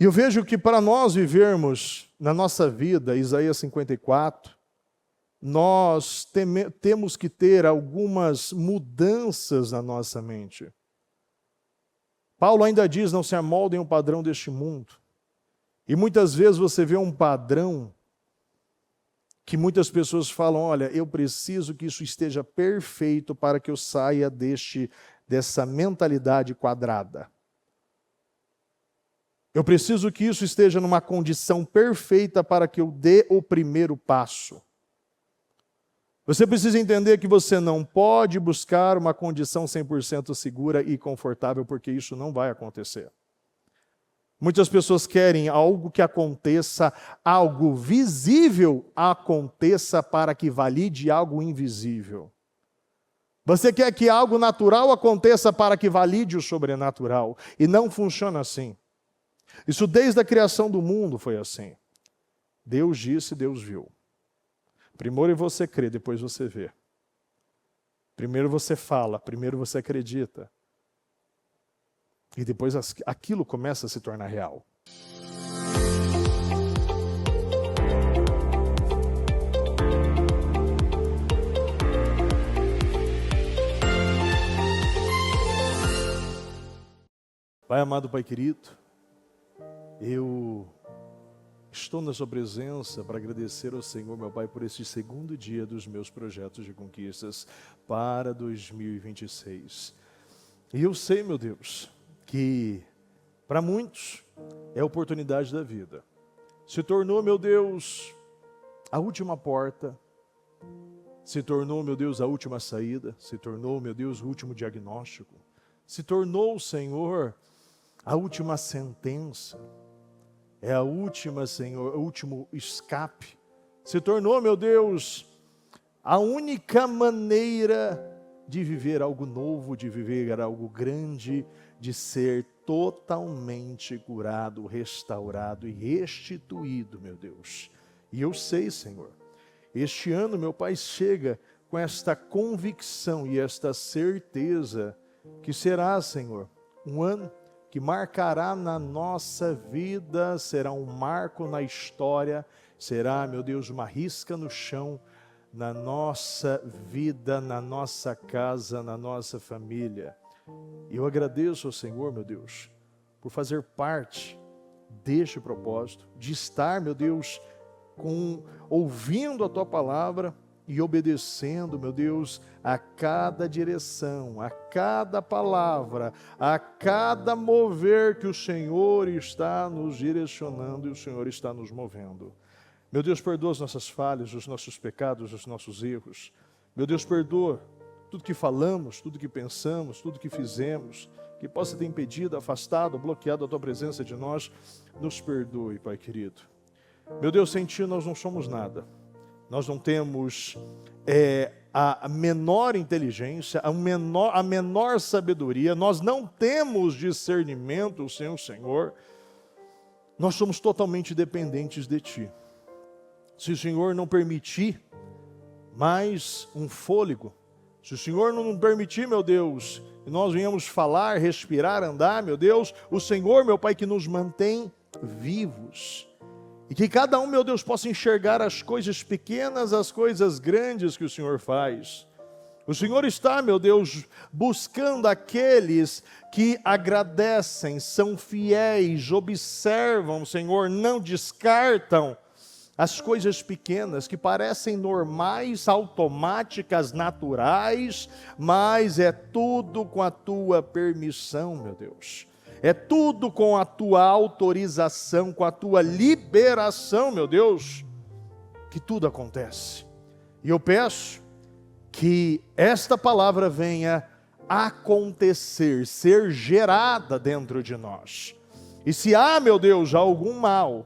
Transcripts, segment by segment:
E eu vejo que para nós vivermos na nossa vida, Isaías 54, nós temos que ter algumas mudanças na nossa mente. Paulo ainda diz, não se amoldem ao padrão deste mundo. E muitas vezes você vê um padrão que muitas pessoas falam, olha, eu preciso que isso esteja perfeito para que eu saia dessa mentalidade quadrada. Eu preciso que isso esteja numa condição perfeita para que eu dê o primeiro passo. Você precisa entender que você não pode buscar uma condição 100% segura e confortável, porque isso não vai acontecer. Muitas pessoas querem algo que aconteça, algo visível aconteça para que valide algo invisível. Você quer que algo natural aconteça para que valide o sobrenatural. E não funciona assim. Isso desde a criação do mundo foi assim. Deus disse, Deus viu. Primeiro você crê, depois você vê. Primeiro você fala, primeiro você acredita. E depois aquilo começa a se tornar real. Pai amado, Pai querido, eu estou na sua presença para agradecer ao Senhor, meu Pai, por esse segundo dia dos meus projetos de conquistas para 2026. E eu sei, meu Deus, que para muitos é a oportunidade da vida. Se tornou, meu Deus, a última porta, se tornou, meu Deus, a última saída, se tornou, meu Deus, o último diagnóstico, se tornou, Senhor, a última sentença, é a última, Senhor, o último escape, se tornou, meu Deus, a única maneira de viver algo novo, de viver algo grande, de ser totalmente curado, restaurado e restituído, meu Deus. E eu sei, Senhor, este ano, meu Pai, chega com esta convicção e esta certeza que será, Senhor, um ano que marcará na nossa vida, será um marco na história, será, meu Deus, uma risca no chão, na nossa vida, na nossa casa, na nossa família. E eu agradeço ao Senhor, meu Deus, por fazer parte deste propósito, de estar, meu Deus, ouvindo a Tua palavra e obedecendo, meu Deus, a cada direção, a cada palavra, a cada mover que o Senhor está nos direcionando e o Senhor está nos movendo. Meu Deus, perdoa as nossas falhas, os nossos pecados, os nossos erros. Meu Deus, perdoa tudo que falamos, tudo que pensamos, tudo que fizemos, que possa ter impedido, afastado, bloqueado a Tua presença de nós. Nos perdoe, Pai querido. Meu Deus, sem Ti nós não somos nada. Nós não temos a menor inteligência, a menor sabedoria, nós não temos discernimento sem o Senhor. Nós somos totalmente dependentes de Ti. Se o Senhor não permitir mais um fôlego, se o Senhor não permitir, meu Deus, que nós venhamos falar, respirar, andar, meu Deus, o Senhor, meu Pai, que nos mantém vivos. E que cada um, meu Deus, possa enxergar as coisas pequenas, as coisas grandes que o Senhor faz. O Senhor está, meu Deus, buscando aqueles que agradecem, são fiéis, observam, Senhor, não descartam as coisas pequenas que parecem normais, automáticas, naturais, mas é tudo com a Tua permissão, meu Deus. É tudo com a Tua autorização, com a Tua liberação, meu Deus, que tudo acontece. E eu peço que esta palavra venha acontecer, ser gerada dentro de nós. E se há, meu Deus, algum mal,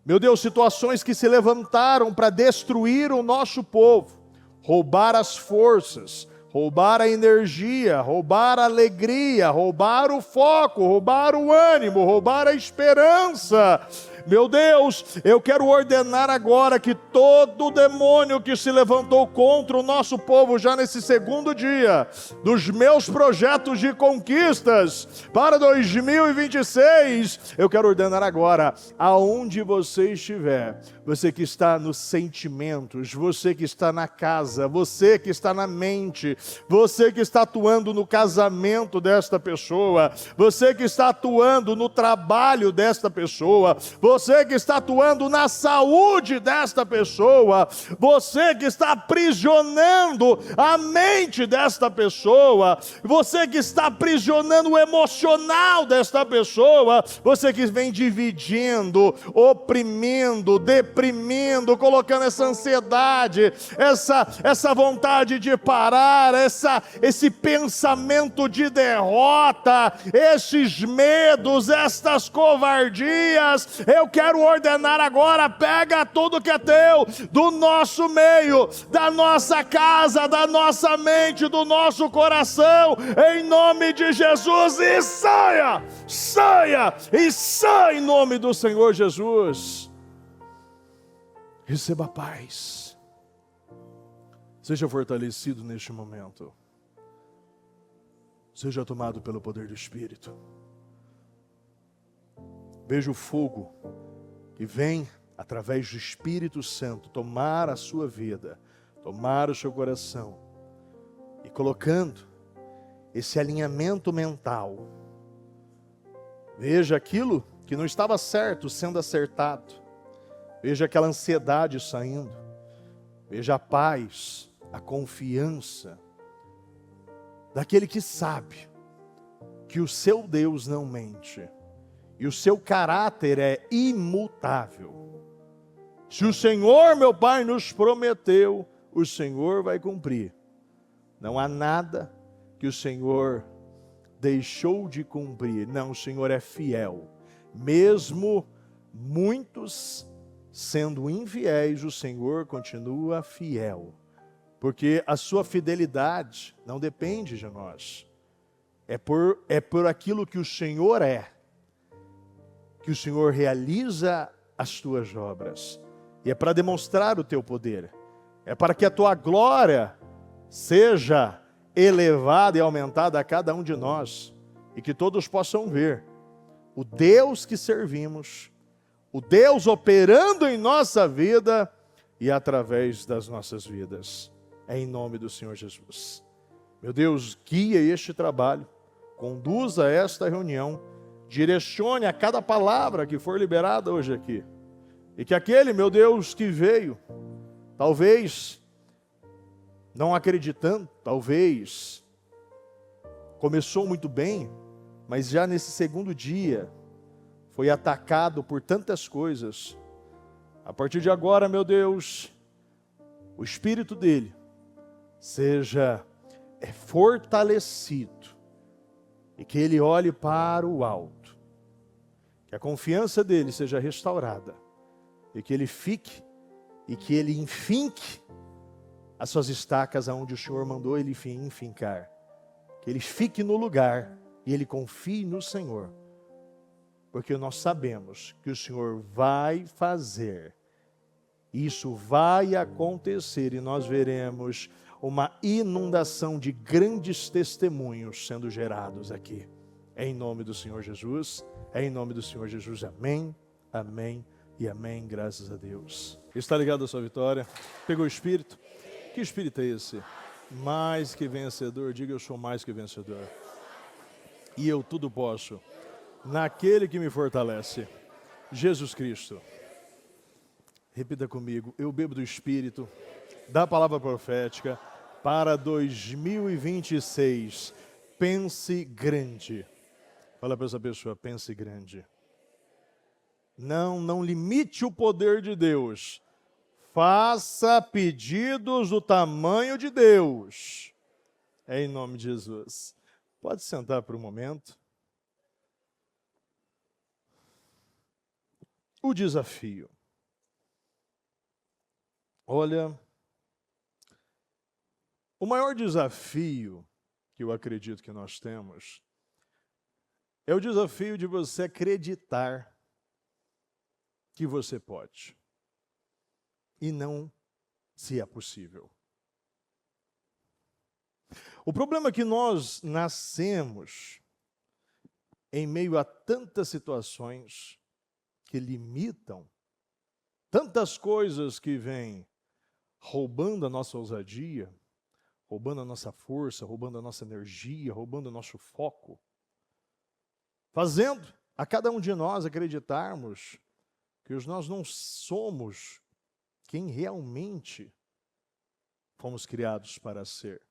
meu Deus, situações que se levantaram para destruir o nosso povo, roubar as forças, roubar a energia, roubar a alegria, roubar o foco, roubar o ânimo, roubar a esperança. Meu Deus, eu quero ordenar agora que todo demônio que se levantou contra o nosso povo já nesse segundo dia dos meus projetos de conquistas para 2026, eu quero ordenar agora, aonde você estiver, você que está nos sentimentos, você que está na casa, você que está na mente, você que está atuando no casamento desta pessoa, você que está atuando no trabalho desta pessoa, você que está atuando na saúde desta pessoa, você que está aprisionando a mente desta pessoa, você que está aprisionando o emocional desta pessoa, você que vem dividindo, oprimindo, deprimindo, colocando essa ansiedade, essa vontade de parar, esse pensamento de derrota, esses medos, estas covardias, eu quero ordenar agora, pega tudo que é teu, do nosso meio, da nossa casa, da nossa mente, do nosso coração, em nome de Jesus, e saia, e saia em nome do Senhor Jesus. Receba paz, seja fortalecido neste momento, seja tomado pelo poder do Espírito. Veja o fogo que vem através do Espírito Santo tomar a sua vida, tomar o seu coração e colocando esse alinhamento mental. Veja aquilo que não estava certo sendo acertado. Veja aquela ansiedade saindo. Veja a paz, a confiança daquele que sabe que o seu Deus não mente e o seu caráter é imutável. Se o Senhor, meu Pai, nos prometeu, o Senhor vai cumprir. Não há nada que o Senhor deixou de cumprir. Não, o Senhor é fiel. Mesmo muitos sendo infiéis, o Senhor continua fiel. Porque a sua fidelidade não depende de nós. É por aquilo que o Senhor é, que o Senhor realiza as tuas obras. E é para demonstrar o teu poder. É para que a tua glória seja elevada e aumentada a cada um de nós. E que todos possam ver o Deus que servimos, o Deus operando em nossa vida e através das nossas vidas. É em nome do Senhor Jesus. Meu Deus, guia este trabalho, conduza esta reunião, direcione a cada palavra que for liberada hoje aqui. E que aquele, meu Deus, que veio, talvez não acreditando, talvez começou muito bem, mas já nesse segundo dia foi atacado por tantas coisas. A partir de agora, meu Deus, o espírito dele seja fortalecido e que ele olhe para o alto, que a confiança dele seja restaurada e que ele fique e que ele enfinque as suas estacas aonde o Senhor mandou ele enfincar, que ele fique no lugar e ele confie no Senhor, porque nós sabemos que o Senhor vai fazer, isso vai acontecer e nós veremos uma inundação de grandes testemunhos sendo gerados aqui. É em nome do Senhor Jesus, é em nome do Senhor Jesus, amém, amém e amém, graças a Deus. Está ligado à sua vitória? Pegou o Espírito? Que Espírito é esse? Mais que vencedor, diga eu sou mais que vencedor. E eu tudo posso naquele que me fortalece, Jesus Cristo. Repita comigo, eu bebo do Espírito, da palavra profética, para 2026, pense grande. Fala para essa pessoa, pense grande. Não limite o poder de Deus. Faça pedidos do tamanho de Deus. É em nome de Jesus. Pode sentar por um momento. O desafio. Olha, o maior desafio que eu acredito que nós temos é o desafio de você acreditar que você pode. E não se é possível. O problema é que nós nascemos em meio a tantas situações que limitam, tantas coisas que vêm roubando a nossa ousadia, roubando a nossa força, roubando a nossa energia, roubando o nosso foco, fazendo a cada um de nós acreditarmos que nós não somos quem realmente fomos criados para ser.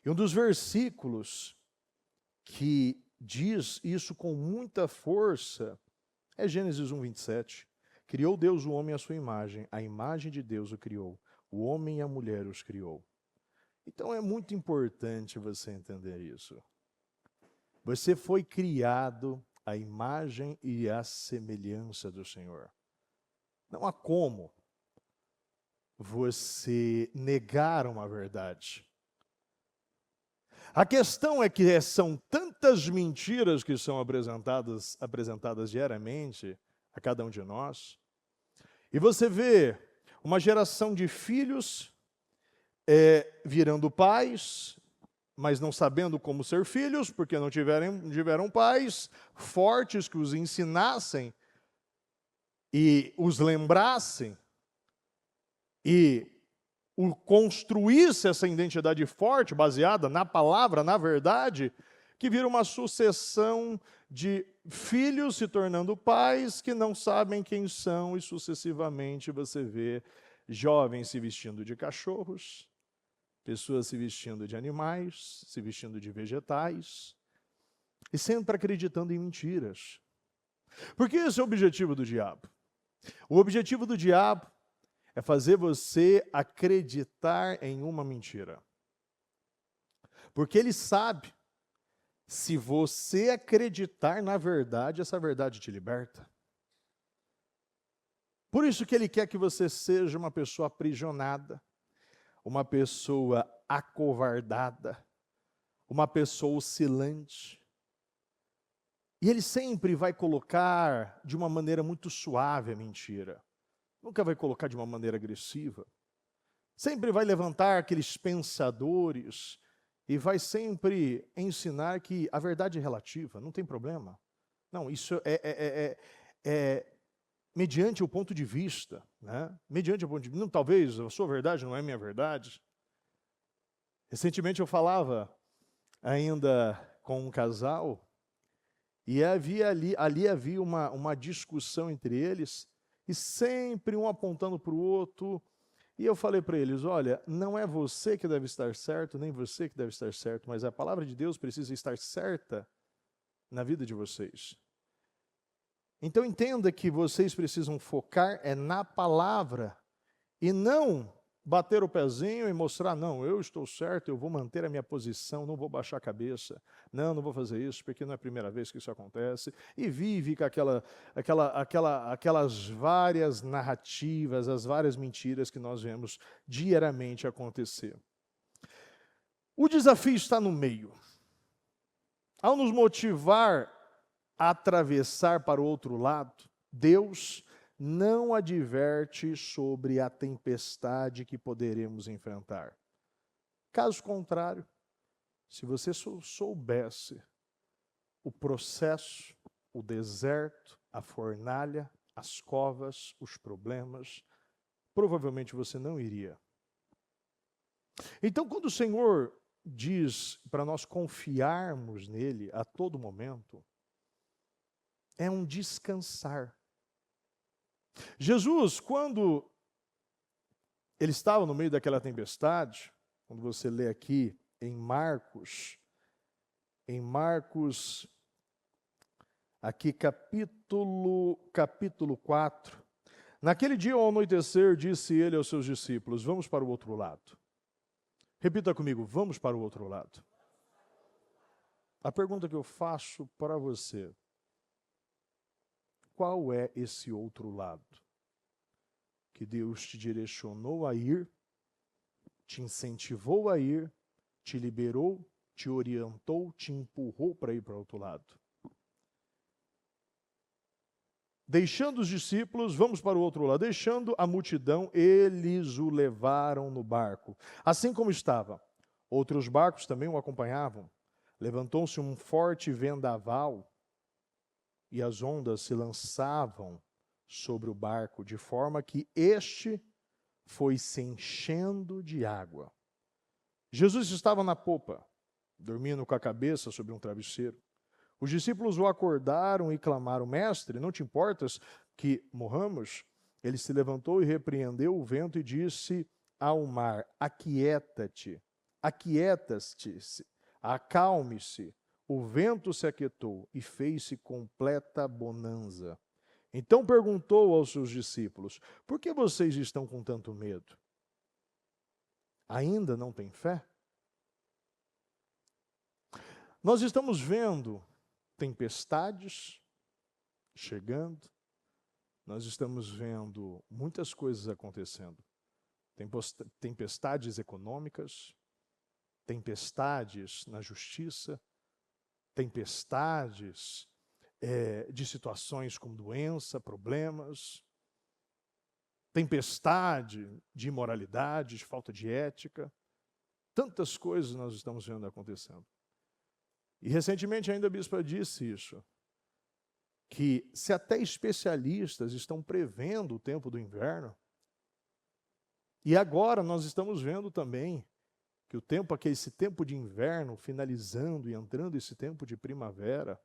E um dos versículos que diz isso com muita força é Gênesis 1:27. Criou Deus o homem à sua imagem, a imagem de Deus o criou, o homem e a mulher os criou. Então é muito importante você entender isso. Você foi criado à imagem e à semelhança do Senhor. Não há como você negar uma verdade. A questão é que são tantas mentiras que são apresentadas diariamente a cada um de nós. E você vê uma geração de filhos virando pais, mas não sabendo como ser filhos, porque não tiveram pais fortes que os ensinassem e os lembrassem e construísse essa identidade forte, baseada na palavra, na verdade, que vira uma sucessão de filhos se tornando pais que não sabem quem são, e sucessivamente você vê jovens se vestindo de cachorros, pessoas se vestindo de animais, se vestindo de vegetais, e sempre acreditando em mentiras. Porque esse é o objetivo do diabo. O objetivo do diabo é fazer você acreditar em uma mentira. Porque ele sabe, se você acreditar na verdade, essa verdade te liberta. Por isso que ele quer que você seja uma pessoa aprisionada, uma pessoa acovardada, uma pessoa oscilante. E ele sempre vai colocar de uma maneira muito suave a mentira. Nunca vai colocar de uma maneira agressiva. Sempre vai levantar aqueles pensadores e vai sempre ensinar que a verdade é relativa, não tem problema. Não, isso é mediante o ponto de vista, né? Mediante o ponto de vista. Não, talvez a sua verdade não é minha verdade. Recentemente eu falava ainda com um casal e ali havia uma discussão entre eles e sempre um apontando para o outro. E eu falei para eles, olha, não é você que deve estar certo, nem você que deve estar certo, mas a palavra de Deus precisa estar certa na vida de vocês. Então entenda que vocês precisam focar na palavra e não bater o pezinho e mostrar, não, eu estou certo, eu vou manter a minha posição, não vou baixar a cabeça, não vou fazer isso, porque não é a primeira vez que isso acontece, e vive com aquelas várias narrativas, as várias mentiras que nós vemos diariamente acontecer. O desafio está no meio. Ao nos motivar a atravessar para o outro lado, Deus não adverte sobre a tempestade que poderemos enfrentar. Caso contrário, se você soubesse o processo, o deserto, a fornalha, as covas, os problemas, provavelmente você não iria. Então, quando o Senhor diz para nós confiarmos nele a todo momento, é um descansar. Jesus, quando ele estava no meio daquela tempestade, quando você lê aqui em Marcos, aqui capítulo 4, naquele dia ao anoitecer, disse ele aos seus discípulos, vamos para o outro lado. Repita comigo, vamos para o outro lado. A pergunta que eu faço para você, qual é esse outro lado que Deus te direcionou a ir, te incentivou a ir, te liberou, te orientou, te empurrou para ir para o outro lado? deixando os discípulos, vamos para o outro lado, deixando a multidão, eles o levaram no barco, assim como estava. Outros barcos também o acompanhavam. Levantou-se um forte vendaval e as ondas se lançavam sobre o barco, de forma que este foi se enchendo de água. Jesus estava na popa, dormindo com a cabeça sobre um travesseiro. Os discípulos o acordaram e clamaram: Mestre, não te importas que morramos? Ele se levantou e repreendeu o vento e disse ao mar: Aquieta-te, aquieta-te, acalme-se. O vento se aquietou e fez-se completa bonança. Então perguntou aos seus discípulos: Por que vocês estão com tanto medo? Ainda não têm fé? Nós estamos vendo tempestades chegando, nós estamos vendo muitas coisas acontecendo. Tempestades econômicas, tempestades na justiça, tempestades de situações como doença, problemas, tempestade de imoralidade, de falta de ética. Tantas coisas nós estamos vendo acontecendo. E recentemente ainda a bispa disse isso, que se até especialistas estão prevendo o tempo do inverno, e agora nós estamos vendo também que esse tempo de inverno finalizando e entrando esse tempo de primavera,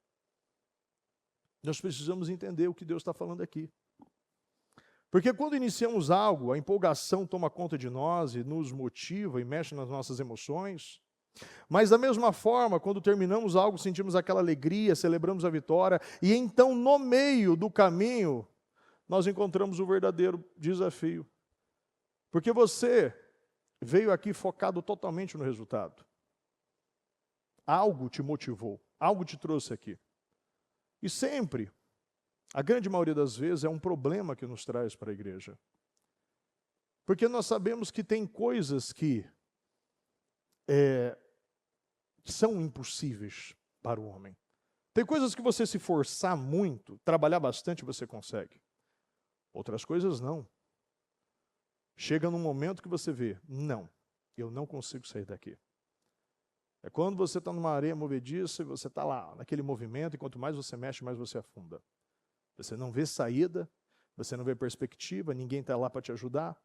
nós precisamos entender o que Deus está falando aqui. Porque quando iniciamos algo, a empolgação toma conta de nós e nos motiva e mexe nas nossas emoções. Mas da mesma forma, quando terminamos algo, sentimos aquela alegria, celebramos a vitória, e então no meio do caminho, nós encontramos o verdadeiro desafio. Porque você veio aqui focado totalmente no resultado. Algo te motivou, algo te trouxe aqui. E sempre, a grande maioria das vezes, é um problema que nos traz para a igreja. Porque nós sabemos que tem coisas que são impossíveis para o homem. Tem coisas que você se forçar muito, trabalhar bastante, você consegue. Outras coisas não. Chega num momento que você vê, não, eu não consigo sair daqui. É quando você está numa areia movediça e você está lá, naquele movimento, e quanto mais você mexe, mais você afunda. Você não vê saída, você não vê perspectiva, ninguém está lá para te ajudar.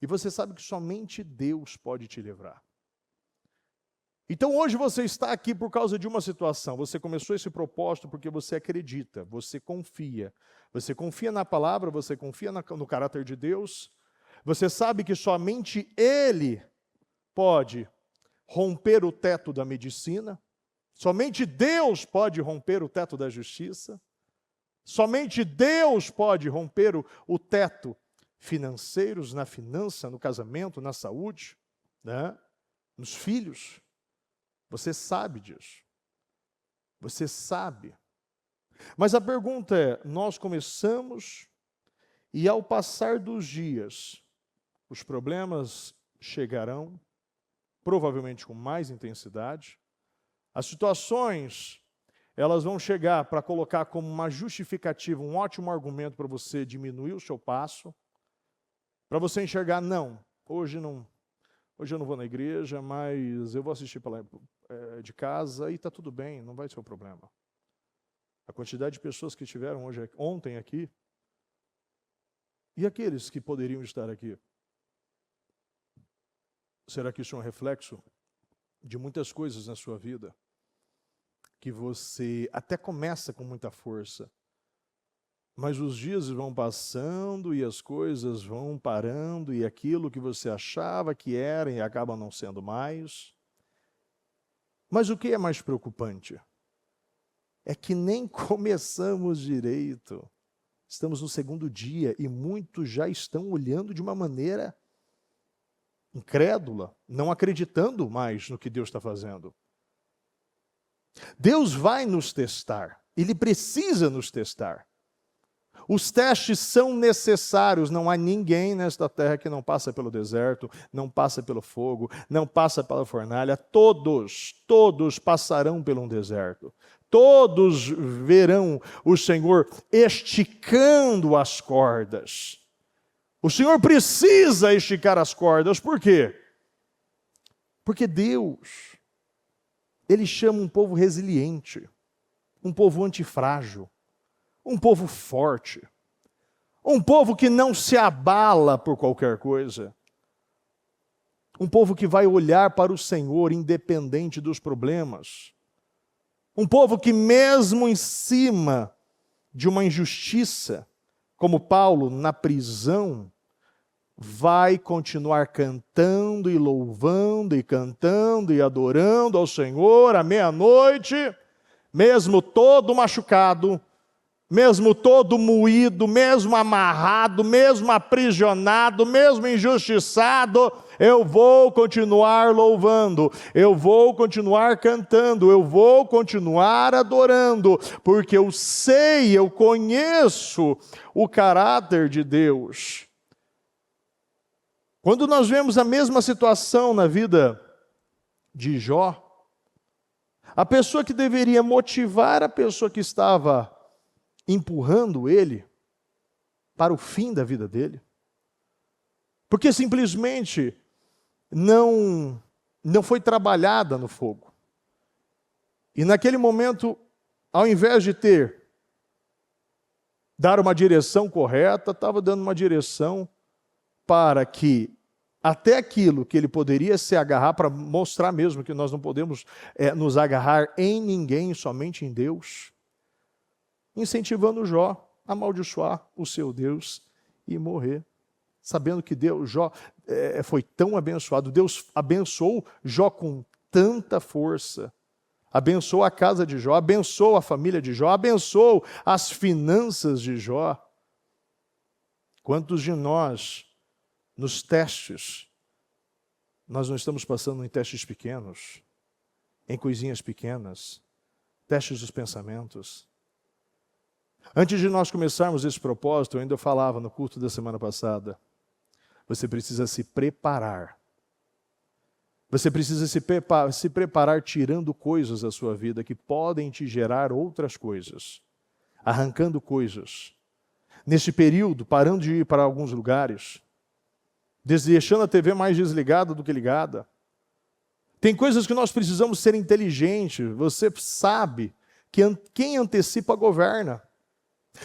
E você sabe que somente Deus pode te livrar. Então hoje você está aqui por causa de uma situação. Você começou esse propósito porque você acredita, você confia. Você confia na palavra, você confia no caráter de Deus. Você sabe que somente Ele pode romper o teto da medicina. Somente Deus pode romper o teto da justiça. Somente Deus pode romper o teto financeiros, na finança, no casamento, na saúde, né? Nos filhos. Você sabe disso. Você sabe. Mas a pergunta é, nós começamos e ao passar dos dias, os problemas chegarão, provavelmente com mais intensidade. As situações, elas vão chegar para colocar como uma justificativa, um ótimo argumento para você diminuir o seu passo, para você enxergar, não, hoje eu não vou na igreja, mas eu vou assistir de casa e está tudo bem, não vai ser um problema. A quantidade de pessoas que estiveram ontem aqui, e aqueles que poderiam estar aqui, será que isso é um reflexo de muitas coisas na sua vida? Que você até começa com muita força, mas os dias vão passando e as coisas vão parando e aquilo que você achava que era e acaba não sendo mais. Mas o que é mais preocupante? É que nem começamos direito. Estamos no segundo dia e muitos já estão olhando de uma maneira incrédula, não acreditando mais no que Deus está fazendo. Deus vai nos testar, Ele precisa nos testar. Os testes são necessários, não há ninguém nesta terra que não passa pelo deserto, não passa pelo fogo, não passa pela fornalha, todos passarão por um deserto. Todos verão o Senhor esticando as cordas. O Senhor precisa esticar as cordas. Por quê? Porque Deus, Ele chama um povo resiliente, um povo antifrágil, um povo forte, um povo que não se abala por qualquer coisa, um povo que vai olhar para o Senhor independente dos problemas, um povo que mesmo em cima de uma injustiça, como Paulo na prisão, vai continuar cantando e louvando e cantando e adorando ao Senhor à meia-noite, mesmo todo machucado, mesmo todo moído, mesmo amarrado, mesmo aprisionado, mesmo injustiçado, eu vou continuar louvando, eu vou continuar cantando, eu vou continuar adorando, porque eu sei, eu conheço o caráter de Deus. Quando nós vemos a mesma situação na vida de Jó, a pessoa que deveria motivar a pessoa que estava empurrando ele para o fim da vida dele, porque simplesmente não foi trabalhada no fogo. E naquele momento, ao invés de dar uma direção correta, estava dando uma direção para que até aquilo que ele poderia se agarrar, para mostrar mesmo que nós não podemos nos agarrar em ninguém, somente em Deus, incentivando Jó a amaldiçoar o seu Deus e morrer, sabendo que Jó foi tão abençoado. Deus abençoou Jó com tanta força, abençoou a casa de Jó, abençoou a família de Jó, abençoou as finanças de Jó. Quantos de nós, nos testes, nós não estamos passando em testes pequenos, em coisinhas pequenas, testes dos pensamentos? Antes de nós começarmos esse propósito, eu ainda falava no culto da semana passada, você precisa se preparar. Você precisa se preparar tirando coisas da sua vida que podem te gerar outras coisas, arrancando coisas. Nesse período, parando de ir para alguns lugares, deixando a TV mais desligada do que ligada. Tem coisas que nós precisamos ser inteligentes. Você sabe que quem antecipa governa.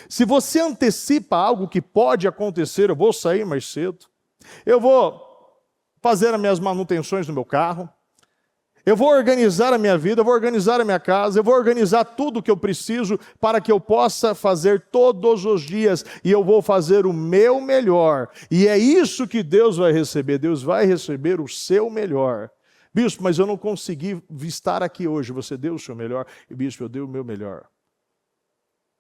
Se você antecipa algo que pode acontecer, eu vou sair mais cedo, eu vou fazer as minhas manutenções no meu carro, eu vou organizar a minha vida, eu vou organizar a minha casa, eu vou organizar tudo o que eu preciso para que eu possa fazer todos os dias, e eu vou fazer o meu melhor. E é isso que Deus vai receber. Deus vai receber o seu melhor. Bispo, mas eu não consegui estar aqui hoje. Você deu o seu melhor? E bispo, eu dei o meu melhor.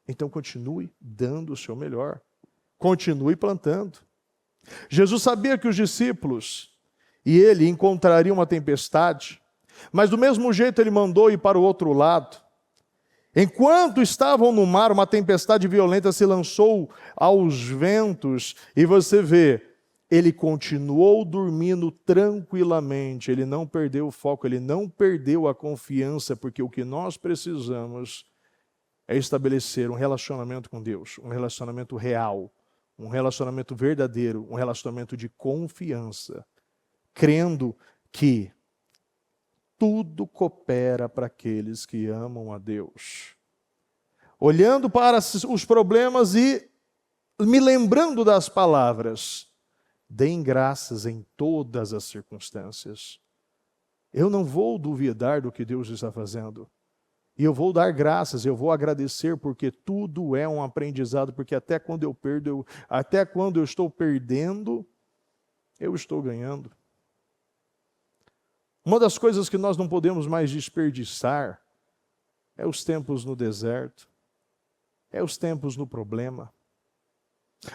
Então continue dando o seu melhor. Continue plantando. Jesus sabia que os discípulos e ele encontrariam uma tempestade, mas do mesmo jeito ele mandou ir para o outro lado. Enquanto estavam no mar, uma tempestade violenta se lançou aos ventos, e você vê, ele continuou dormindo tranquilamente, ele não perdeu o foco, ele não perdeu a confiança, porque o que nós precisamos é estabelecer um relacionamento com Deus, um relacionamento real, um relacionamento verdadeiro, um relacionamento de confiança, crendo que tudo coopera para aqueles que amam a Deus. Olhando para os problemas e me lembrando das palavras, deem graças em todas as circunstâncias. Eu não vou duvidar do que Deus está fazendo. E eu vou dar graças, eu vou agradecer, porque tudo é um aprendizado, porque até quando eu perdo, até quando eu estou perdendo, eu estou ganhando. Uma das coisas que nós não podemos mais desperdiçar é os tempos no deserto, é os tempos no problema.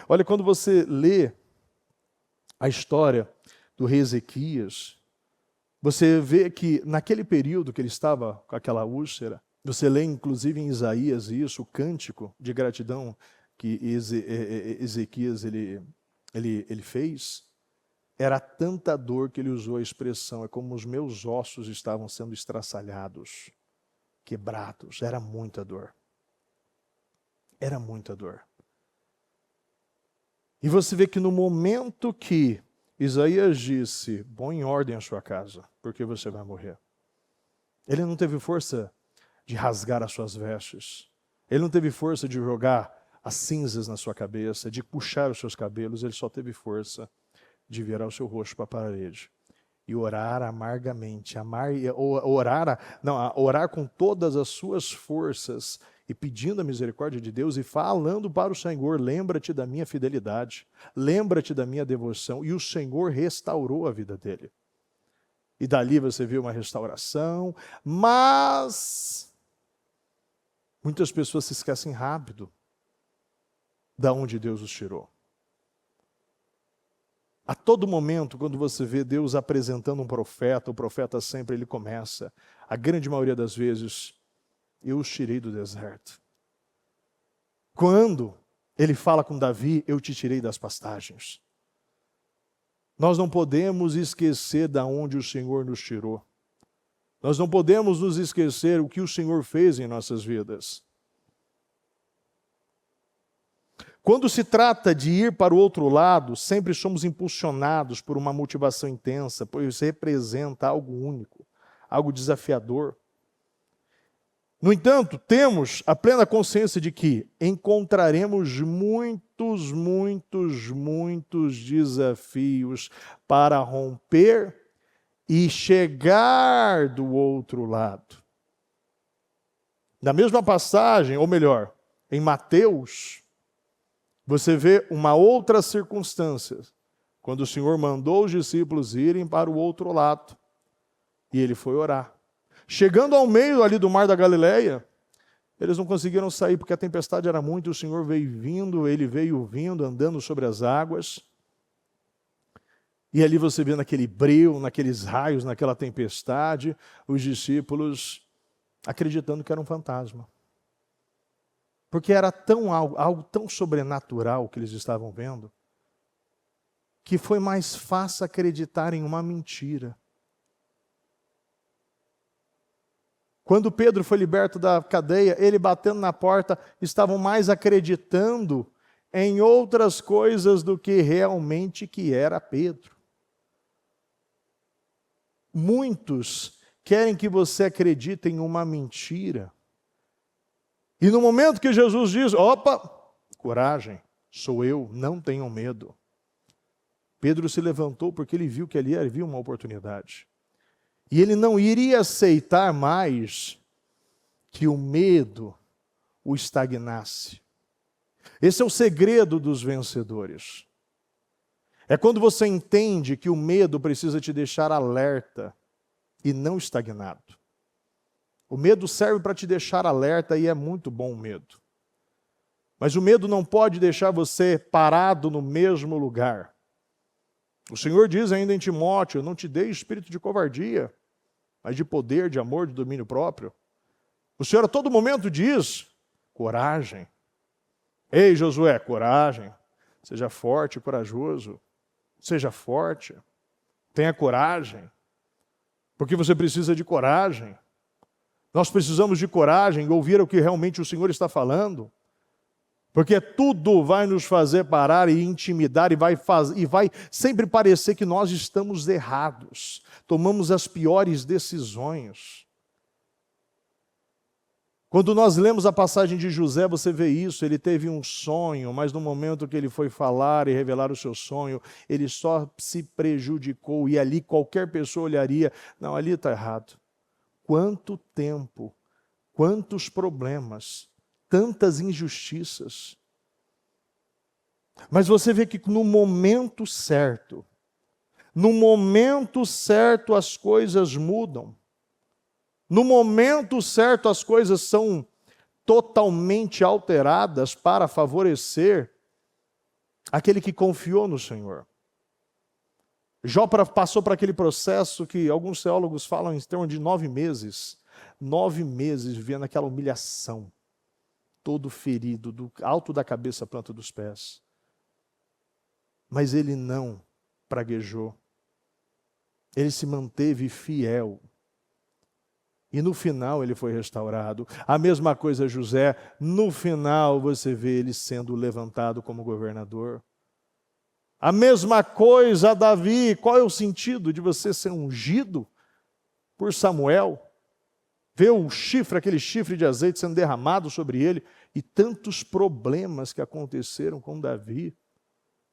Olha, quando você lê a história do rei Ezequias, você vê que naquele período que ele estava com aquela úlcera, você lê inclusive em Isaías isso, o cântico de gratidão que Ezequias ele fez, era tanta dor que ele usou a expressão, é como os meus ossos estavam sendo estraçalhados. quebrados. Era muita dor. Era muita dor. E você vê que no momento que Isaías disse, põe em ordem a sua casa, porque você vai morrer. Ele não teve força de rasgar as suas vestes. Ele não teve força de jogar as cinzas na sua cabeça, de puxar os seus cabelos. Ele só teve força de virar o seu rosto para a parede e orar amargamente, orar com todas as suas forças e pedindo a misericórdia de Deus e falando para o Senhor, lembra-te da minha fidelidade, lembra-te da minha devoção. E o Senhor restaurou a vida dele. E dali você viu uma restauração, mas muitas pessoas se esquecem rápido da onde Deus os tirou. A todo momento, quando você vê Deus apresentando um profeta, o profeta sempre ele começa, a grande maioria das vezes, eu os tirei do deserto. Quando ele fala com Davi, eu te tirei das pastagens. Nós não podemos esquecer de onde o Senhor nos tirou. Nós não podemos nos esquecer o que o Senhor fez em nossas vidas. Quando se trata de ir para o outro lado, sempre somos impulsionados por uma motivação intensa, pois representa algo único, algo desafiador. No entanto, temos a plena consciência de que encontraremos muitos desafios para romper e chegar do outro lado. Na mesma passagem, ou melhor, em Mateus, você vê uma outra circunstância, quando o Senhor mandou os discípulos irem para o outro lado, e ele foi orar. Chegando ao meio ali do mar da Galileia, eles não conseguiram sair porque a tempestade era muito, o Senhor ele veio vindo, andando sobre as águas, e ali você vê naquele breu, naqueles raios, naquela tempestade, os discípulos acreditando que era um fantasma. Porque era algo tão sobrenatural que eles estavam vendo, que foi mais fácil acreditar em uma mentira. Quando Pedro foi liberto da cadeia, ele batendo na porta, estavam mais acreditando em outras coisas do que realmente que era Pedro. Muitos querem que você acredite em uma mentira. E no momento que Jesus diz, opa, coragem, sou eu, não tenham medo. Pedro se levantou porque ele viu que ali havia uma oportunidade. E ele não iria aceitar mais que o medo o estagnasse. Esse é o segredo dos vencedores. É quando você entende que o medo precisa te deixar alerta e não estagnado. O medo serve para te deixar alerta e é muito bom o medo. Mas o medo não pode deixar você parado no mesmo lugar. O Senhor diz ainda em Timóteo, não te dei espírito de covardia, mas de poder, de amor, de domínio próprio. O Senhor a todo momento diz, coragem. Ei, Josué, coragem. Seja forte e corajoso. Seja forte. Tenha coragem. Porque você precisa de coragem. Nós precisamos de coragem e ouvir o que realmente o Senhor está falando. Porque tudo vai nos fazer parar e intimidar e vai sempre parecer que nós estamos errados. Tomamos as piores decisões. Quando nós lemos a passagem de José, você vê isso. Ele teve um sonho, mas no momento que ele foi falar e revelar o seu sonho, ele só se prejudicou. E ali qualquer pessoa olharia, não, ali está errado. Quanto tempo, quantos problemas, tantas injustiças. Mas você vê que no momento certo as coisas mudam. No momento certo as coisas são totalmente alteradas para favorecer aquele que confiou no Senhor. Jó passou por aquele processo que alguns teólogos falam em torno de 9 meses. 9 meses vivendo aquela humilhação. Todo ferido, do alto da cabeça à planta dos pés. Mas ele não praguejou. Ele se manteve fiel. E no final ele foi restaurado. A mesma coisa José, no final você vê ele sendo levantado como governador. A mesma coisa Davi. Qual é o sentido de você ser ungido por Samuel? Ver o chifre, aquele chifre de azeite sendo derramado sobre ele, e tantos problemas que aconteceram com Davi.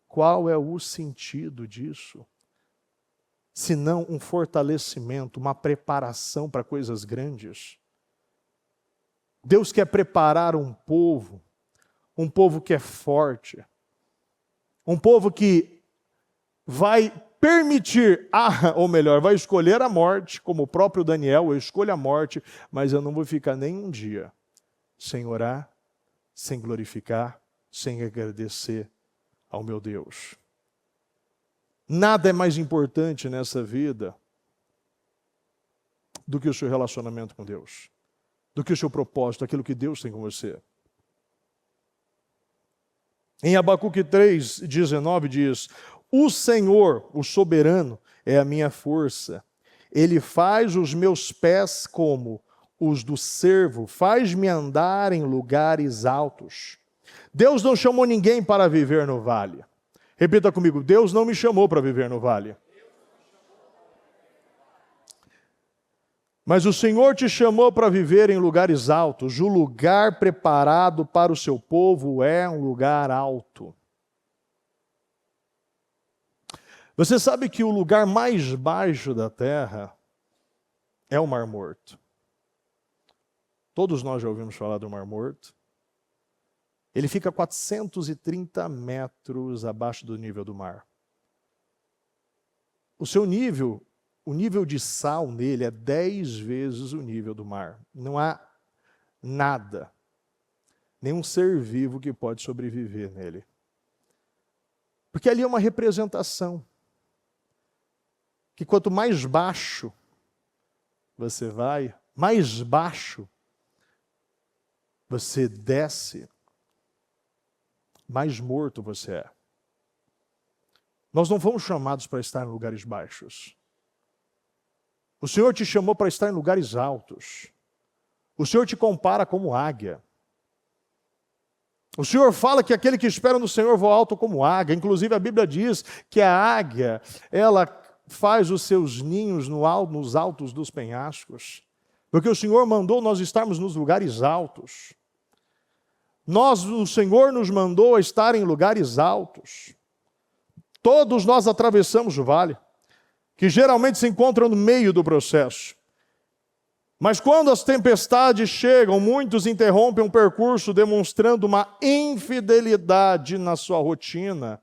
Qual é o sentido disso? Senão um fortalecimento, uma preparação para coisas grandes. Deus quer preparar um povo que é forte, um povo que vai permitir, ou melhor, vai escolher a morte, como o próprio Daniel, eu escolho a morte, mas eu não vou ficar nem um dia sem orar, sem glorificar, sem agradecer ao meu Deus. Nada é mais importante nessa vida do que o seu relacionamento com Deus, do que o seu propósito, aquilo que Deus tem com você. Em Abacuque 3:19 diz: o Senhor, o soberano, é a minha força. Ele faz os meus pés como os do servo, faz-me andar em lugares altos. Deus não chamou ninguém para viver no vale. Repita comigo: Deus não me chamou para viver no vale. Mas o Senhor te chamou para viver em lugares altos. O lugar preparado para o seu povo é um lugar alto. Você sabe que o lugar mais baixo da terra é o Mar Morto. Todos nós já ouvimos falar do Mar Morto. Ele fica 430 metros abaixo do nível do mar. O nível de sal nele é 10 vezes o nível do mar. Não há nada, nenhum ser vivo que pode sobreviver nele. Porque ali é uma representação. Que quanto mais baixo você vai, mais baixo você desce, mais morto você é. Nós não fomos chamados para estar em lugares baixos. O Senhor te chamou para estar em lugares altos. O Senhor te compara como águia. O Senhor fala que aquele que espera no Senhor voa alto como águia. Inclusive a Bíblia diz que a águia, ela faz os seus ninhos nos altos dos penhascos. Porque o Senhor mandou nós estarmos nos lugares altos. O Senhor nos mandou a estar em lugares altos. Todos nós atravessamos o vale, que geralmente se encontra no meio do processo. Mas quando as tempestades chegam, muitos interrompem o percurso demonstrando uma infidelidade na sua rotina.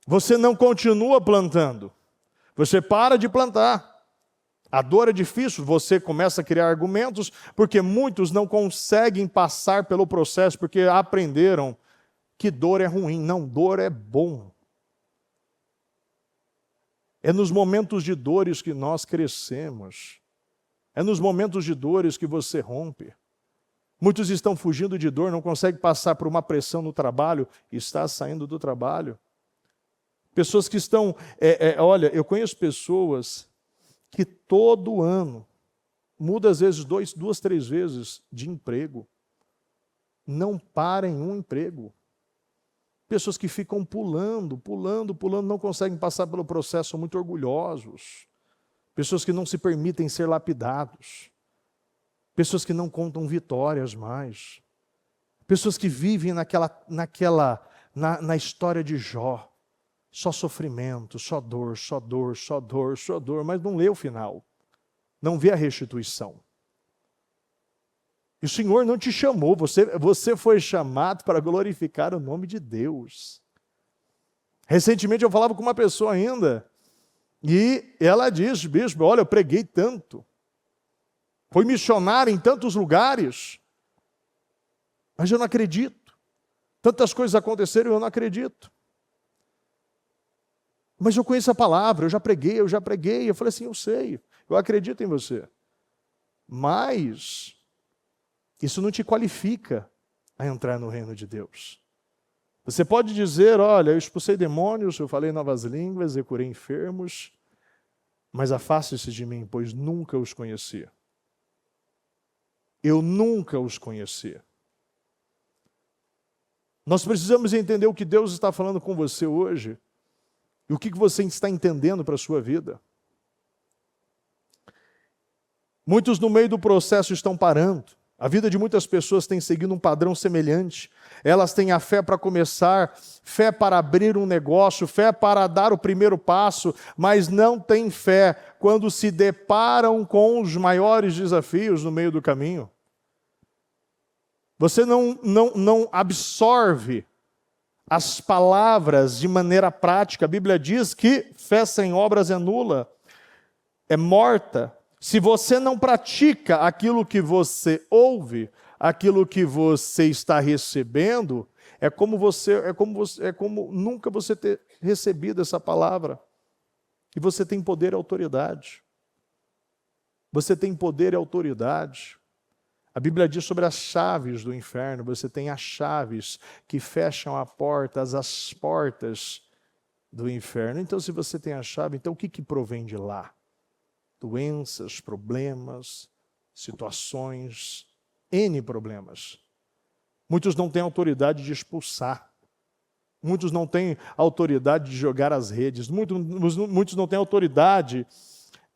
Você não continua plantando, você para de plantar. A dor é difícil, você começa a criar argumentos, porque muitos não conseguem passar pelo processo, porque aprenderam que dor é ruim. Não, dor é bom. É nos momentos de dores que nós crescemos. É nos momentos de dores que você rompe. Muitos estão fugindo de dor, não conseguem passar por uma pressão no trabalho, e está saindo do trabalho. Pessoas que estão... olha, eu conheço pessoas que todo ano muda às vezes 2, 3 vezes de emprego. Não para em um emprego. Pessoas que ficam pulando, não conseguem passar pelo processo, são muito orgulhosos. Pessoas que não se permitem ser lapidados. Pessoas que não contam vitórias mais. Pessoas que vivem na história de Jó. Só sofrimento, só dor, mas não lê o final. Não vê a restituição. E o Senhor não te chamou, você foi chamado para glorificar o nome de Deus. Recentemente eu falava com uma pessoa ainda, e ela disse: bispo, olha, eu preguei tanto, fui missionário em tantos lugares, mas eu não acredito. Tantas coisas aconteceram e eu não acredito. Mas eu conheço a palavra, eu já preguei. Eu falei assim: eu sei, eu acredito em você. Mas isso não te qualifica a entrar no reino de Deus. Você pode dizer: olha, eu expulsei demônios, eu falei novas línguas, eu curei enfermos, mas afaste-se de mim, pois nunca os conheci. eu nunca os conheci. Nós precisamos entender o que Deus está falando com você hoje e o que você está entendendo para a sua vida. Muitos no meio do processo estão parando. A vida de muitas pessoas tem seguido um padrão semelhante. Elas têm a fé para começar, fé para abrir um negócio, fé para dar o primeiro passo, mas não têm fé quando se deparam com os maiores desafios no meio do caminho. Você não absorve as palavras de maneira prática. A Bíblia diz que fé sem obras é nula, é morta. Se você não pratica aquilo que você ouve, aquilo que você está recebendo, é como nunca você ter recebido essa palavra. E você tem poder e autoridade. Você tem poder e autoridade. A Bíblia diz sobre as chaves do inferno. Você tem as chaves que fecham as portas do inferno. Então, se você tem a chave, então o que provém de lá? Doenças, problemas, situações, N problemas. Muitos não têm autoridade de expulsar. Muitos não têm autoridade de jogar as redes. Muitos não têm autoridade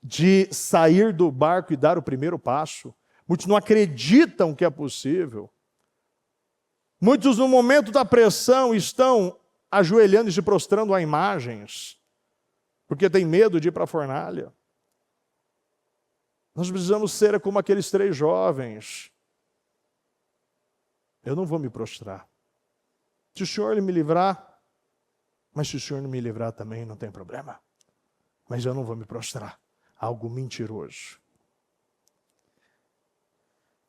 de sair do barco e dar o primeiro passo. Muitos não acreditam que é possível. Muitos, no momento da pressão, estão ajoelhando e se prostrando a imagens, porque tem medo de ir para a fornalha. Nós precisamos ser como aqueles 3 jovens. Eu não vou me prostrar. Se o Senhor me livrar, mas se o Senhor não me livrar também, não tem problema. Mas eu não vou me prostrar. Algo mentiroso.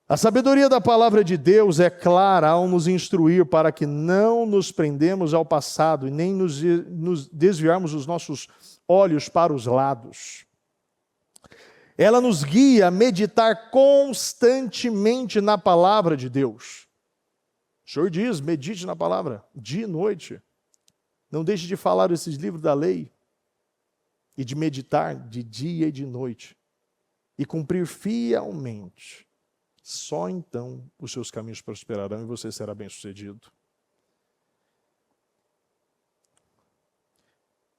A sabedoria da palavra de Deus é clara ao nos instruir para que não nos prendemos ao passado e nem nos desviarmos os nossos olhos para os lados. Ela nos guia a meditar constantemente na palavra de Deus. O Senhor diz, medite na palavra, dia e noite. Não deixe de falar esses livros da lei e de meditar de dia e de noite e cumprir fielmente. Só então os seus caminhos prosperarão e você será bem-sucedido.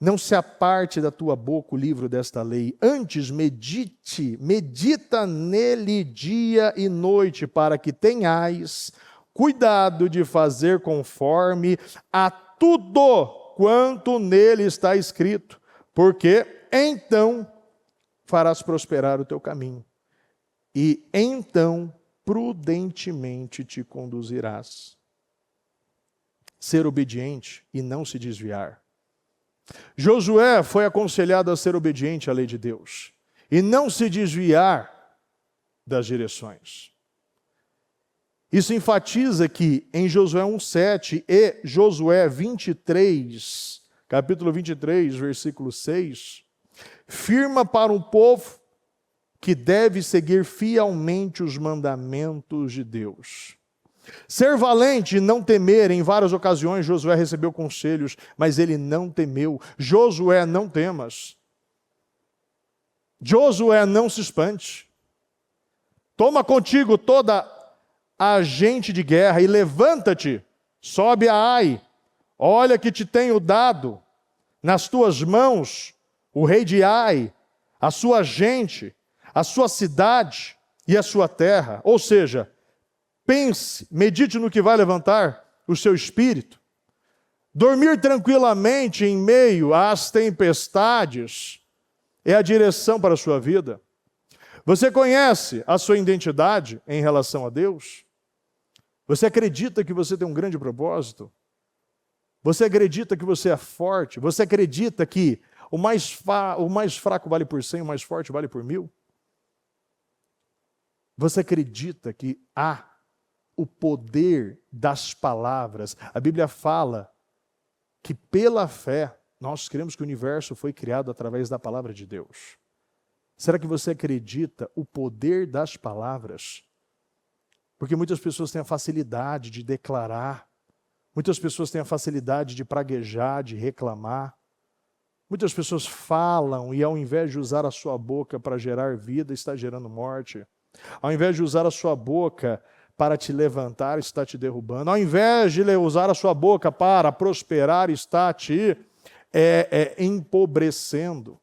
Não se aparte da tua boca o livro desta lei, antes medita nele dia e noite, para que tenhais cuidado de fazer conforme a tudo quanto nele está escrito, porque então farás prosperar o teu caminho, e então prudentemente te conduzirás. Ser obediente e não se desviar. Josué foi aconselhado a ser obediente à lei de Deus e não se desviar das direções. Isso enfatiza que em Josué 1:7 e Josué 23, capítulo 23, versículo 6, firma para um povo que deve seguir fielmente os mandamentos de Deus. Ser valente e não temer, em várias ocasiões Josué recebeu conselhos, mas ele não temeu. Josué, não temas. Josué, não se espante. Toma contigo toda a gente de guerra e levanta-te, sobe a Ai. Olha que te tenho dado nas tuas mãos o rei de Ai, a sua gente, a sua cidade e a sua terra. Ou seja, pense, medite no que vai levantar o seu espírito. Dormir tranquilamente em meio às tempestades é a direção para a sua vida. Você conhece a sua identidade em relação a Deus? Você acredita que você tem um grande propósito? Você acredita que você é forte? Você acredita que o mais fraco vale por 100, o mais forte vale por 1000? Você acredita que há o poder das palavras? A Bíblia fala que pela fé nós cremos que o universo foi criado através da palavra de Deus. Será que você acredita o poder das palavras? Porque muitas pessoas têm a facilidade de declarar, muitas pessoas têm a facilidade de praguejar, de reclamar. Muitas pessoas falam e ao invés de usar a sua boca para gerar vida, está gerando morte. Ao invés de usar a sua boca para te levantar, está te derrubando. Ao invés de usar a sua boca para prosperar, está te empobrecendo.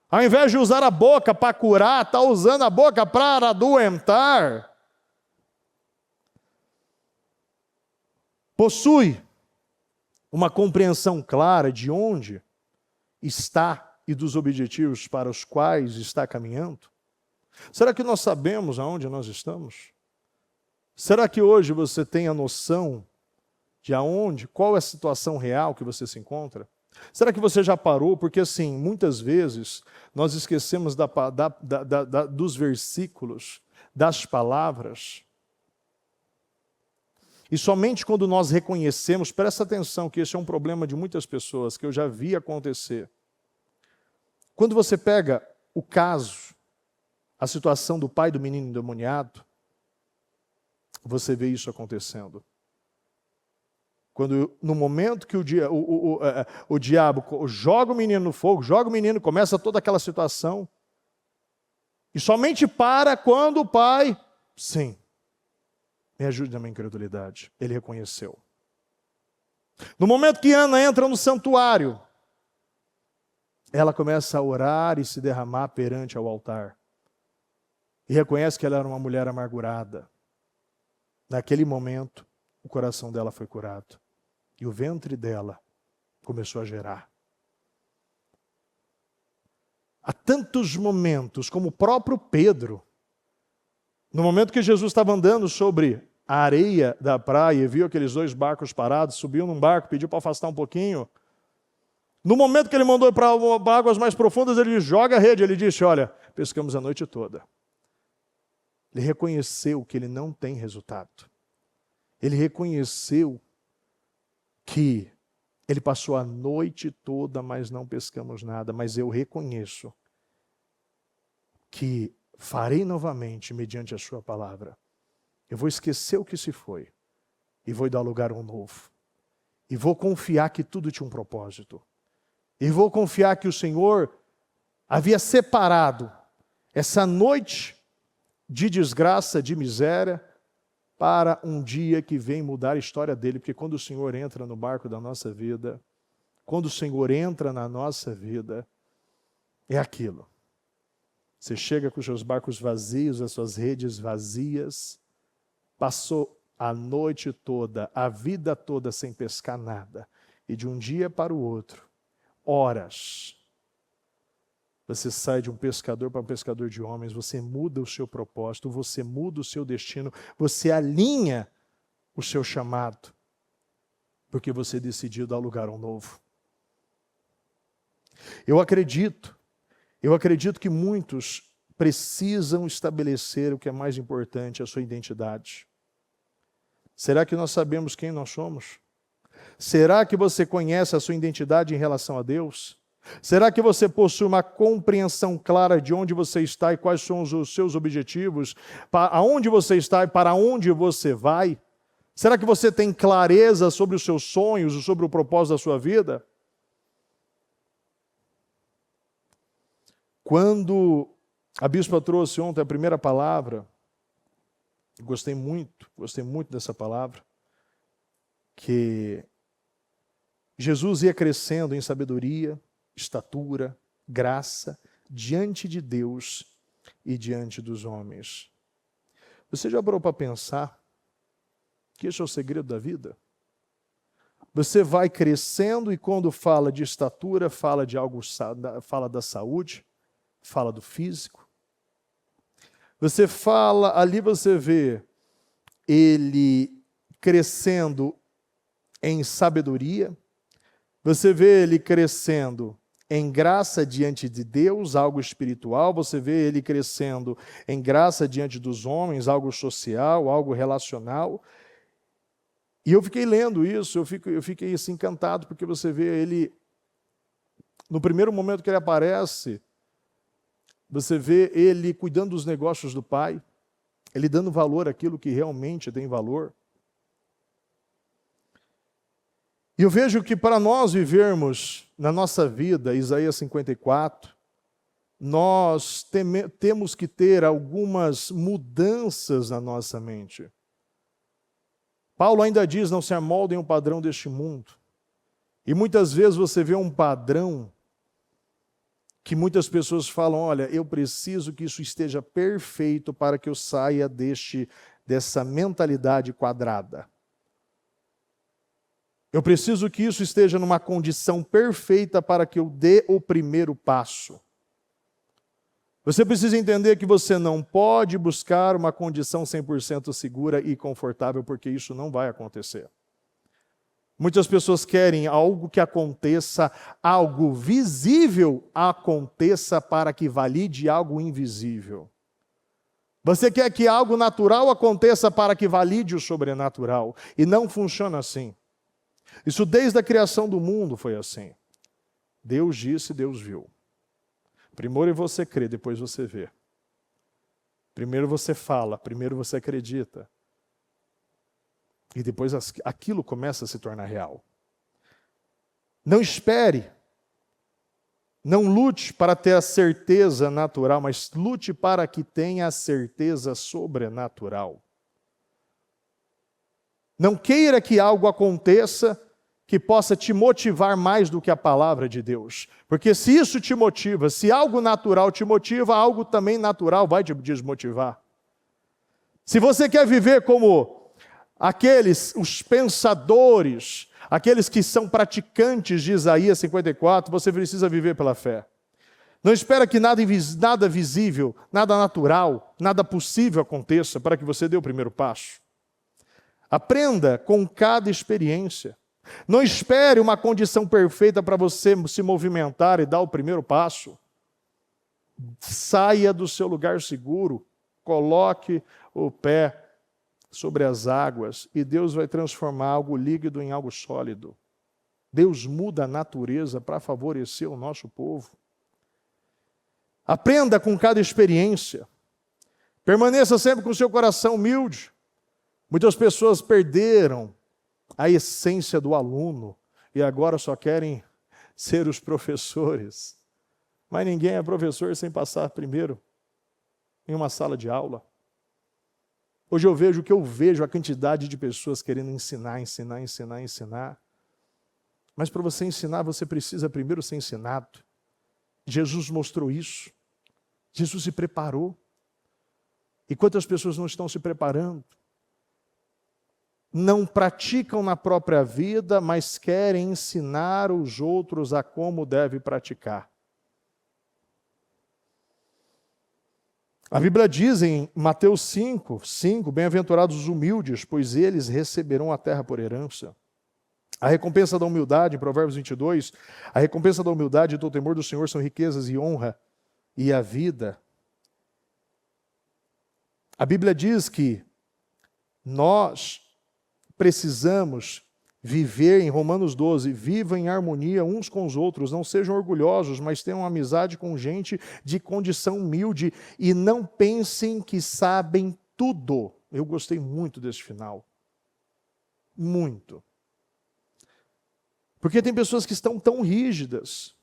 Ao invés de usar a boca para curar, está usando a boca para adoentar. Possui uma compreensão clara de onde está e dos objetivos para os quais está caminhando? Será que nós sabemos aonde nós estamos? Será que hoje você tem a noção de aonde, qual é a situação real que você se encontra? Será que você já parou? Porque assim, muitas vezes nós esquecemos dos versículos, das palavras. E somente quando nós reconhecemos, presta atenção que esse é um problema de muitas pessoas, que eu já vi acontecer. Quando você pega o caso, a situação do pai do menino endemoniado, você vê isso acontecendo. Quando, no momento que o diabo joga o menino no fogo, joga o menino, começa toda aquela situação, e somente para quando o pai, sim, me ajude na minha incredulidade, ele reconheceu. No momento que Ana entra no santuário, ela começa a orar e se derramar perante ao altar. E reconhece que ela era uma mulher amargurada. Naquele momento, o coração dela foi curado. E o ventre dela começou a gerar. Há tantos momentos, como o próprio Pedro, no momento que Jesus estava andando sobre a areia da praia e viu aqueles 2 barcos parados, subiu num barco, pediu para afastar um pouquinho. No momento que ele mandou para águas mais profundas, ele joga a rede, ele disse, olha, pescamos a noite toda. Ele reconheceu que ele não tem resultado. Ele reconheceu que ele passou a noite toda, mas não pescamos nada. Mas eu reconheço que farei novamente mediante a sua palavra. Eu vou esquecer o que se foi e vou dar lugar a um novo. E vou confiar que tudo tinha um propósito. E vou confiar que o Senhor havia separado essa noite de desgraça, de miséria, para um dia que vem mudar a história dele. Porque quando o Senhor entra no barco da nossa vida, quando o Senhor entra na nossa vida, é aquilo. Você chega com os seus barcos vazios, as suas redes vazias, passou a noite toda, a vida toda sem pescar nada. E de um dia para o outro, horas, você sai de um pescador para um pescador de homens, você muda o seu propósito, você muda o seu destino, você alinha o seu chamado, porque você decidiu dar lugar a um novo. Eu acredito que muitos precisam estabelecer o que é mais importante, a sua identidade. Será que nós sabemos quem nós somos? Será que você conhece a sua identidade em relação a Deus? Será que você possui uma compreensão clara de onde você está e quais são os seus objetivos? Aonde você está e para onde você vai? Será que você tem clareza sobre os seus sonhos e sobre o propósito da sua vida? Quando a bispa trouxe ontem a primeira palavra, gostei muito dessa palavra, que Jesus ia crescendo em sabedoria, estatura, graça, diante de Deus e diante dos homens. Você já parou para pensar que esse é o segredo da vida? Você vai crescendo e quando fala de estatura, fala de algo, fala da saúde, fala do físico. Você fala, ali você vê ele crescendo em sabedoria, você vê ele crescendo em graça diante de Deus, algo espiritual, você vê ele crescendo em graça diante dos homens, algo social, algo relacional. E eu fiquei lendo isso, eu fiquei assim encantado, porque você vê ele, no primeiro momento que ele aparece, você vê ele cuidando dos negócios do Pai, ele dando valor àquilo que realmente tem valor. E eu vejo que para nós vivermos na nossa vida, Isaías 54, nós temos que ter algumas mudanças na nossa mente. Paulo ainda diz, não se amoldem ao padrão deste mundo. E muitas vezes você vê um padrão que muitas pessoas falam, olha, eu preciso que isso esteja perfeito para que eu saia dessa mentalidade quadrada. Eu preciso que isso esteja numa condição perfeita para que eu dê o primeiro passo. Você precisa entender que você não pode buscar uma condição 100% segura e confortável, porque isso não vai acontecer. Muitas pessoas querem algo que aconteça, algo visível aconteça para que valide algo invisível. Você quer que algo natural aconteça para que valide o sobrenatural. E não funciona assim. Isso desde a criação do mundo foi assim. Deus disse, Deus viu. Primeiro você crê, depois você vê. Primeiro você fala, primeiro você acredita. E depois aquilo começa a se tornar real. Não espere. Não lute para ter a certeza natural, mas lute para que tenha a certeza sobrenatural. Não queira que algo aconteça que possa te motivar mais do que a palavra de Deus. Porque se isso te motiva, se algo natural te motiva, algo também natural vai te desmotivar. Se você quer viver como os pensadores, aqueles que são praticantes de Isaías 54, você precisa viver pela fé. Não espera que nada visível, nada natural, nada possível aconteça para que você dê o primeiro passo. Aprenda com cada experiência. Não espere uma condição perfeita para você se movimentar e dar o primeiro passo. Saia do seu lugar seguro, coloque o pé sobre as águas e Deus vai transformar algo líquido em algo sólido. Deus muda a natureza para favorecer o nosso povo. Aprenda com cada experiência. Permaneça sempre com o seu coração humilde. Muitas pessoas perderam a essência do aluno e agora só querem ser os professores. Mas ninguém é professor sem passar primeiro em uma sala de aula. Hoje eu vejo a quantidade de pessoas querendo ensinar. Mas para você ensinar, você precisa primeiro ser ensinado. Jesus mostrou isso. Jesus se preparou. E quantas pessoas não estão se preparando? Não praticam na própria vida, mas querem ensinar os outros a como deve praticar. A Bíblia diz em Mateus 5, bem-aventurados os humildes, pois eles receberão a terra por herança. A recompensa da humildade, em Provérbios 22, a recompensa da humildade e do temor do Senhor são riquezas e honra e a vida. A Bíblia diz que nós precisamos viver, em Romanos 12, vivam em harmonia uns com os outros, não sejam orgulhosos, mas tenham amizade com gente de condição humilde e não pensem que sabem tudo. Eu gostei muito desse final. Muito. Porque tem pessoas que estão tão rígidas,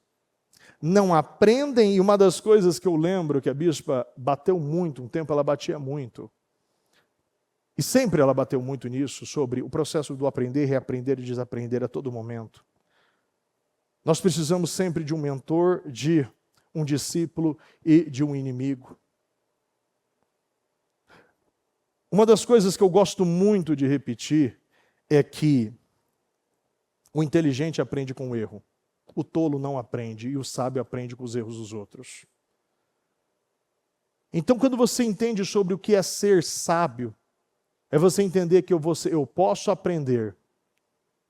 não aprendem, e uma das coisas que eu lembro que a bispa bateu muito, um tempo ela batia muito, e sempre ela bateu muito nisso, sobre o processo do aprender, reaprender e desaprender a todo momento. Nós precisamos sempre de um mentor, de um discípulo e de um inimigo. Uma das coisas que eu gosto muito de repetir é que o inteligente aprende com o erro, o tolo não aprende e o sábio aprende com os erros dos outros. Então, quando você entende sobre o que é ser sábio, é você entender que eu posso aprender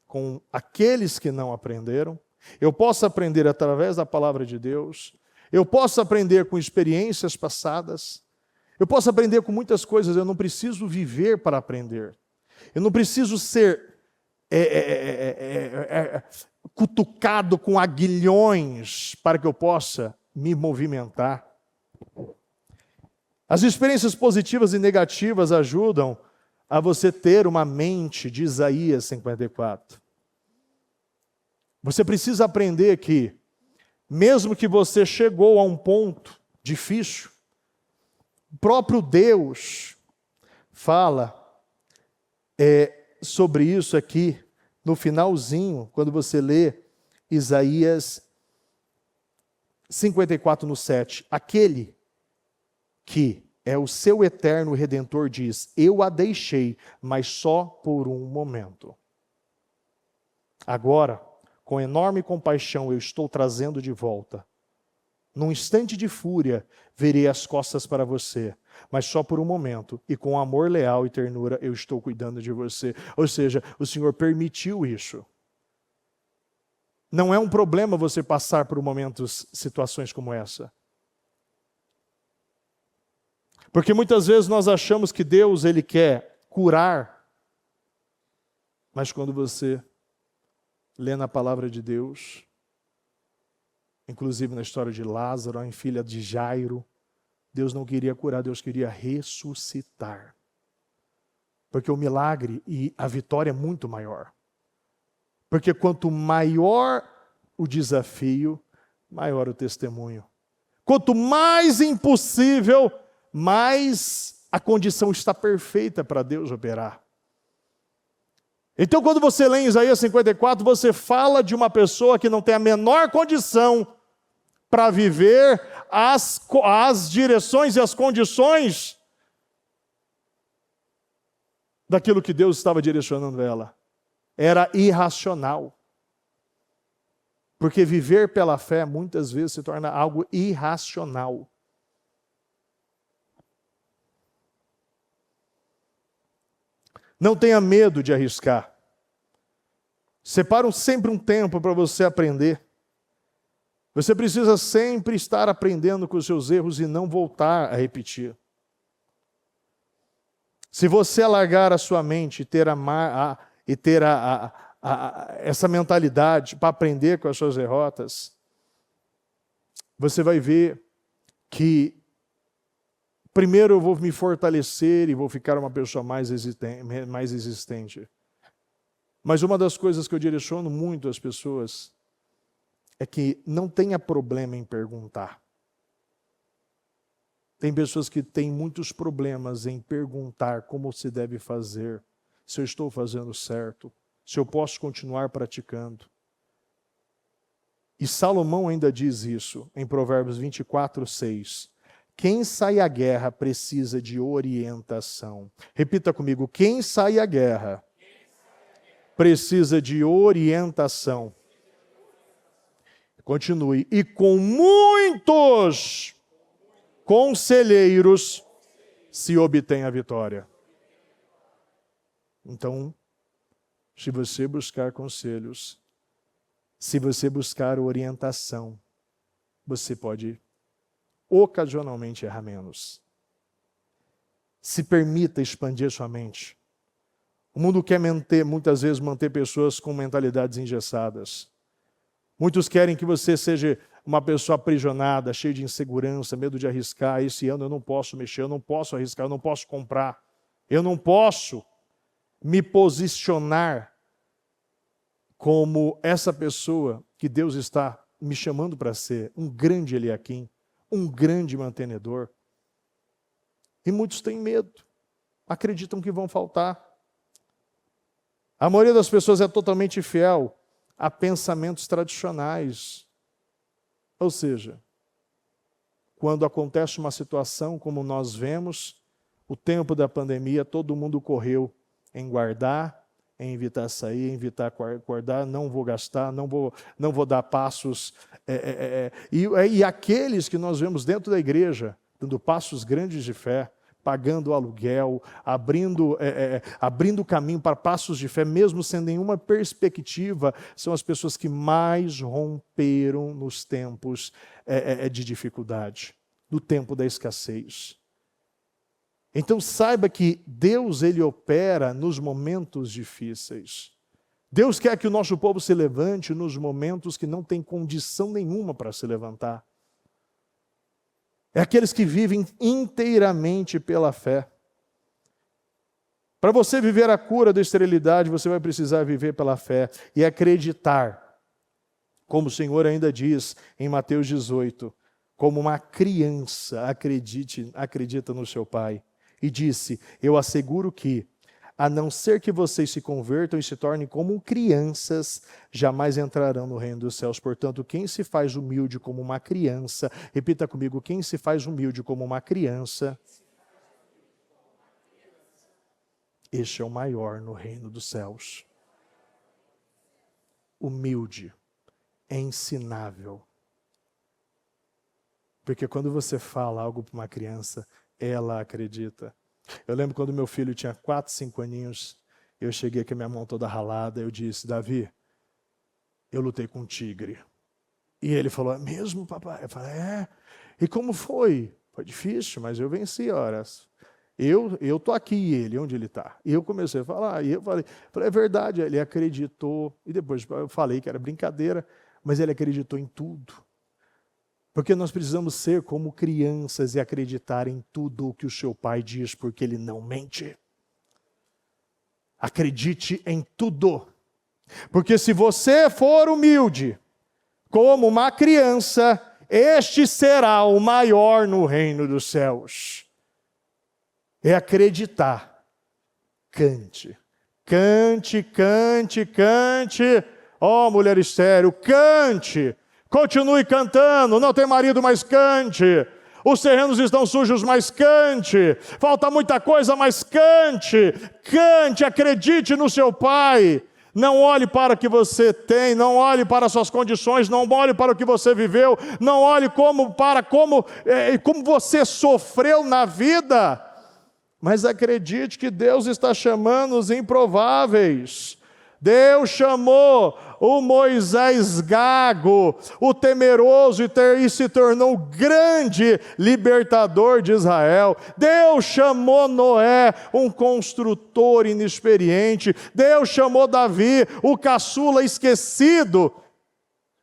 com aqueles que não aprenderam, eu posso aprender através da palavra de Deus, eu posso aprender com experiências passadas, eu posso aprender com muitas coisas, eu não preciso viver para aprender. Eu não preciso ser cutucado com aguilhões para que eu possa me movimentar. As experiências positivas e negativas ajudam a você ter uma mente de Isaías 54. Você precisa aprender que mesmo que você chegou a um ponto difícil, o próprio Deus fala sobre isso aqui, no finalzinho, quando você lê Isaías 54, no 7. Aquele que é o seu eterno Redentor diz: eu a deixei, mas só por um momento. Agora, com enorme compaixão, eu estou trazendo de volta. Num instante de fúria, verei as costas para você, mas só por um momento, e com amor leal e ternura eu estou cuidando de você. Ou seja, o Senhor permitiu isso. Não é um problema você passar por momentos, situações como essa. Porque muitas vezes nós achamos que Deus, Ele quer curar, mas quando você lê na palavra de Deus, inclusive na história de Lázaro, a filha de Jairo, Deus não queria curar, Deus queria ressuscitar. Porque o milagre e a vitória é muito maior. Porque quanto maior o desafio, maior o testemunho. Quanto mais impossível, mais a condição está perfeita para Deus operar. Então, quando você lê em Isaías 54, você fala de uma pessoa que não tem a menor condição para viver as direções e as condições daquilo que Deus estava direcionando ela. Era irracional. Porque viver pela fé muitas vezes se torna algo irracional. Não tenha medo de arriscar. Separa sempre um tempo para você aprender. Você precisa sempre estar aprendendo com os seus erros e não voltar a repetir. Se você alargar a sua mente e ter essa mentalidade para aprender com as suas derrotas, você vai ver que primeiro eu vou me fortalecer e vou ficar uma pessoa mais existente. Mas uma das coisas que eu direciono muito às pessoas é que não tenha problema em perguntar. Tem pessoas que têm muitos problemas em perguntar como se deve fazer, se eu estou fazendo certo, se eu posso continuar praticando. E Salomão ainda diz isso em Provérbios 24, 6. Quem sai à guerra precisa de orientação. Repita comigo: quem sai à guerra precisa de orientação. Continue. E com muitos conselheiros se obtém a vitória. Então, se você buscar conselhos, se você buscar orientação, você pode ocasionalmente errar menos. Se permita expandir sua mente. O mundo quer muitas vezes manter pessoas com mentalidades engessadas. Muitos querem que você seja uma pessoa aprisionada, cheia de insegurança, medo de arriscar. Esse ano eu não posso mexer, eu não posso arriscar, eu não posso comprar. Eu não posso me posicionar como essa pessoa que Deus está me chamando para ser, um grande Eliaquim, um grande mantenedor. E muitos têm medo, acreditam que vão faltar. A maioria das pessoas é totalmente fiel a pensamentos tradicionais. Ou seja, quando acontece uma situação como nós vemos, o tempo da pandemia, todo mundo correu em guardar, em evitar sair, em evitar guardar, não vou gastar, não vou dar passos. E aqueles que nós vemos dentro da igreja, dando passos grandes de fé, pagando aluguel, abrindo caminho para passos de fé, mesmo sem nenhuma perspectiva, são as pessoas que mais romperam nos tempos de dificuldade, no tempo da escassez. Então saiba que Deus, Ele opera nos momentos difíceis. Deus quer que o nosso povo se levante nos momentos que não tem condição nenhuma para se levantar. É aqueles que vivem inteiramente pela fé. Para você viver a cura da esterilidade, você vai precisar viver pela fé e acreditar Como o Senhor ainda diz em Mateus 18, como uma criança acredita no seu pai. E disse, eu asseguro que, a não ser que vocês se convertam e se tornem como crianças, jamais entrarão no reino dos céus. Portanto, quem se faz humilde como uma criança, repita comigo, quem se faz humilde como uma criança, este é o maior no reino dos céus. Humilde, é ensinável. Porque quando você fala algo para uma criança, ela acredita. Eu lembro quando meu filho tinha 4, 5 aninhos, eu cheguei com a minha mão toda ralada, eu disse, Davi, eu lutei com um tigre. E ele falou, é mesmo, papai? Eu falei, é. E como foi? Foi difícil, mas eu venci, horas. Eu tô aqui e ele, onde ele está? E eu comecei a falar, e eu falei, é verdade, ele acreditou. E depois eu falei que era brincadeira, mas ele acreditou em tudo. Porque nós precisamos ser como crianças e acreditar em tudo o que o seu pai diz, porque ele não mente. Acredite em tudo. Porque se você for humilde, como uma criança, este será o maior no reino dos céus. É acreditar. Cante. Cante, cante, cante. Ó, mulher estéril, cante. Continue cantando, não tem marido, mas cante. Os terrenos estão sujos, mas cante. Falta muita coisa, mas cante. Cante, acredite no seu pai. Não olhe para o que você tem, não olhe para as suas condições, não olhe para o que você viveu, não olhe como você sofreu na vida. Mas acredite que Deus está chamando os improváveis. Deus chamou o Moisés gago, o temeroso, e se tornou o grande libertador de Israel. Deus chamou Noé, um construtor inexperiente. Deus chamou Davi, o caçula esquecido,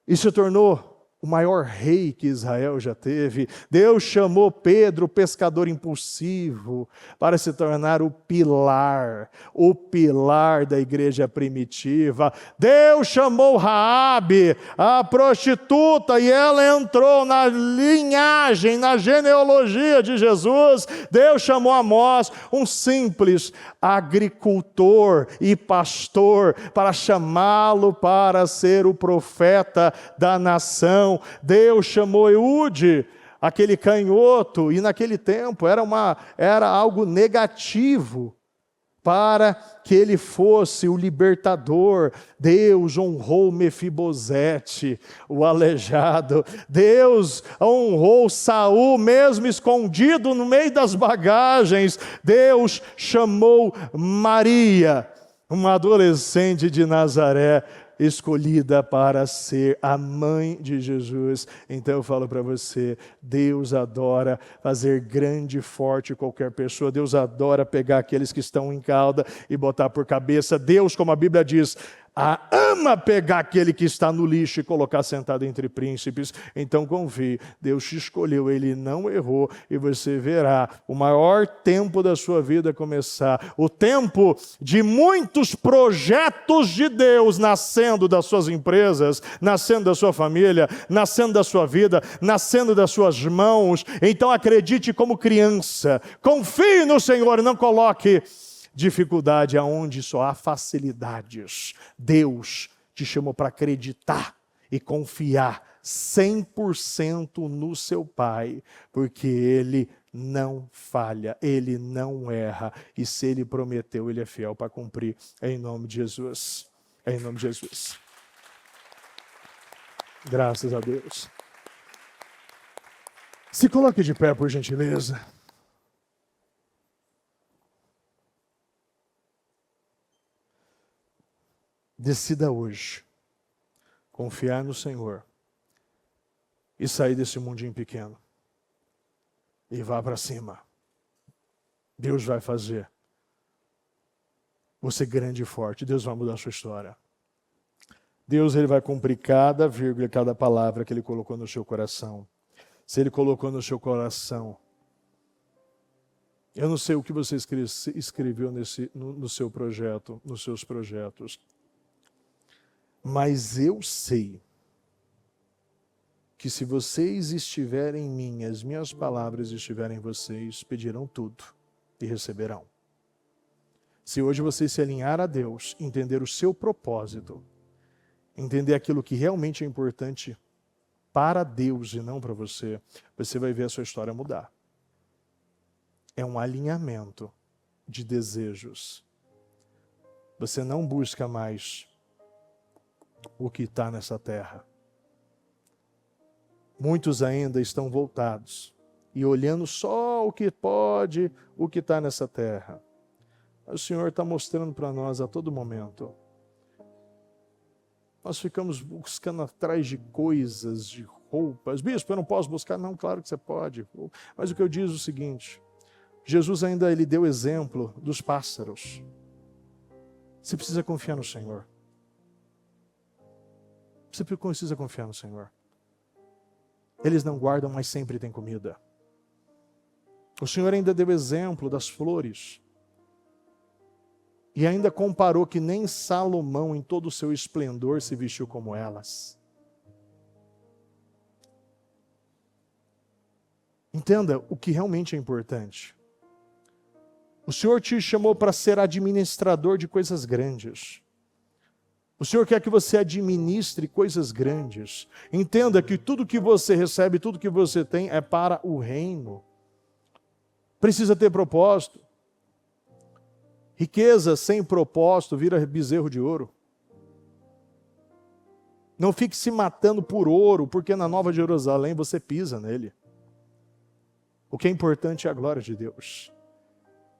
e se tornou o maior rei que Israel já teve. Deus chamou Pedro, o pescador impulsivo, para se tornar o pilar da igreja primitiva. Deus chamou Raabe, a prostituta, e ela entrou na linhagem, na genealogia de Jesus. Deus chamou Amós, um simples agricultor e pastor, para chamá-lo para ser o profeta da nação. Deus chamou Eude, aquele canhoto, e naquele tempo era algo negativo, para que ele fosse o libertador. Deus honrou Mefibosete, o aleijado. Deus honrou Saul, mesmo escondido no meio das bagagens. Deus chamou Maria, uma adolescente de Nazaré, escolhida para ser a mãe de Jesus. Então eu falo para você, Deus adora fazer grande e forte qualquer pessoa. Deus adora pegar aqueles que estão em cauda e botar por cabeça. Deus, como a Bíblia diz, ama pegar aquele que está no lixo e colocar sentado entre príncipes. Então confie, Deus te escolheu, Ele não errou, e você verá o maior tempo da sua vida começar, o tempo de muitos projetos de Deus nascendo das suas empresas, nascendo da sua família, nascendo da sua vida, nascendo das suas mãos. Então acredite como criança, confie no Senhor, não coloque dificuldade aonde só há facilidades. Deus te chamou para acreditar e confiar 100% no seu Pai, porque Ele não falha, Ele não erra, e se Ele prometeu, Ele é fiel para cumprir. Em nome de Jesus. Em nome de Jesus. Graças a Deus. Se coloque de pé, por gentileza. Decida hoje confiar no Senhor e sair desse mundinho pequeno e vá para cima. Deus vai fazer você grande e forte. Deus vai mudar a sua história. Deus, Ele vai cumprir cada vírgula, cada palavra que Ele colocou no seu coração. Se Ele colocou no seu coração, eu não sei o que você escreveu no seu projeto, nos seus projetos, mas eu sei que se vocês estiverem em mim, as minhas palavras estiverem em vocês, pedirão tudo e receberão. Se hoje você se alinhar a Deus, entender o seu propósito, entender aquilo que realmente é importante para Deus e não para você, você vai ver a sua história mudar. É um alinhamento de desejos. Você não busca mais o que está nessa terra. Muitos ainda estão voltados e olhando só o que pode, o que está nessa terra. O Senhor está mostrando para nós a todo momento. Nós ficamos buscando atrás de coisas, de roupas. Bispo, eu não posso buscar? Não, claro que você pode. Mas o que eu digo é o seguinte, Jesus ainda ele deu exemplo dos pássaros. Você precisa confiar no Senhor. Você precisa confiar no Senhor. Eles não guardam, mas sempre tem comida. O Senhor ainda deu exemplo das flores. E ainda comparou que nem Salomão, em todo o seu esplendor, se vestiu como elas. Entenda o que realmente é importante. O Senhor te chamou para ser administrador de coisas grandes. O Senhor quer que você administre coisas grandes. Entenda que tudo que você recebe, tudo que você tem é para o reino. Precisa ter propósito. Riqueza sem propósito vira bezerro de ouro. Não fique se matando por ouro, porque na Nova Jerusalém você pisa nele. O que é importante é a glória de Deus.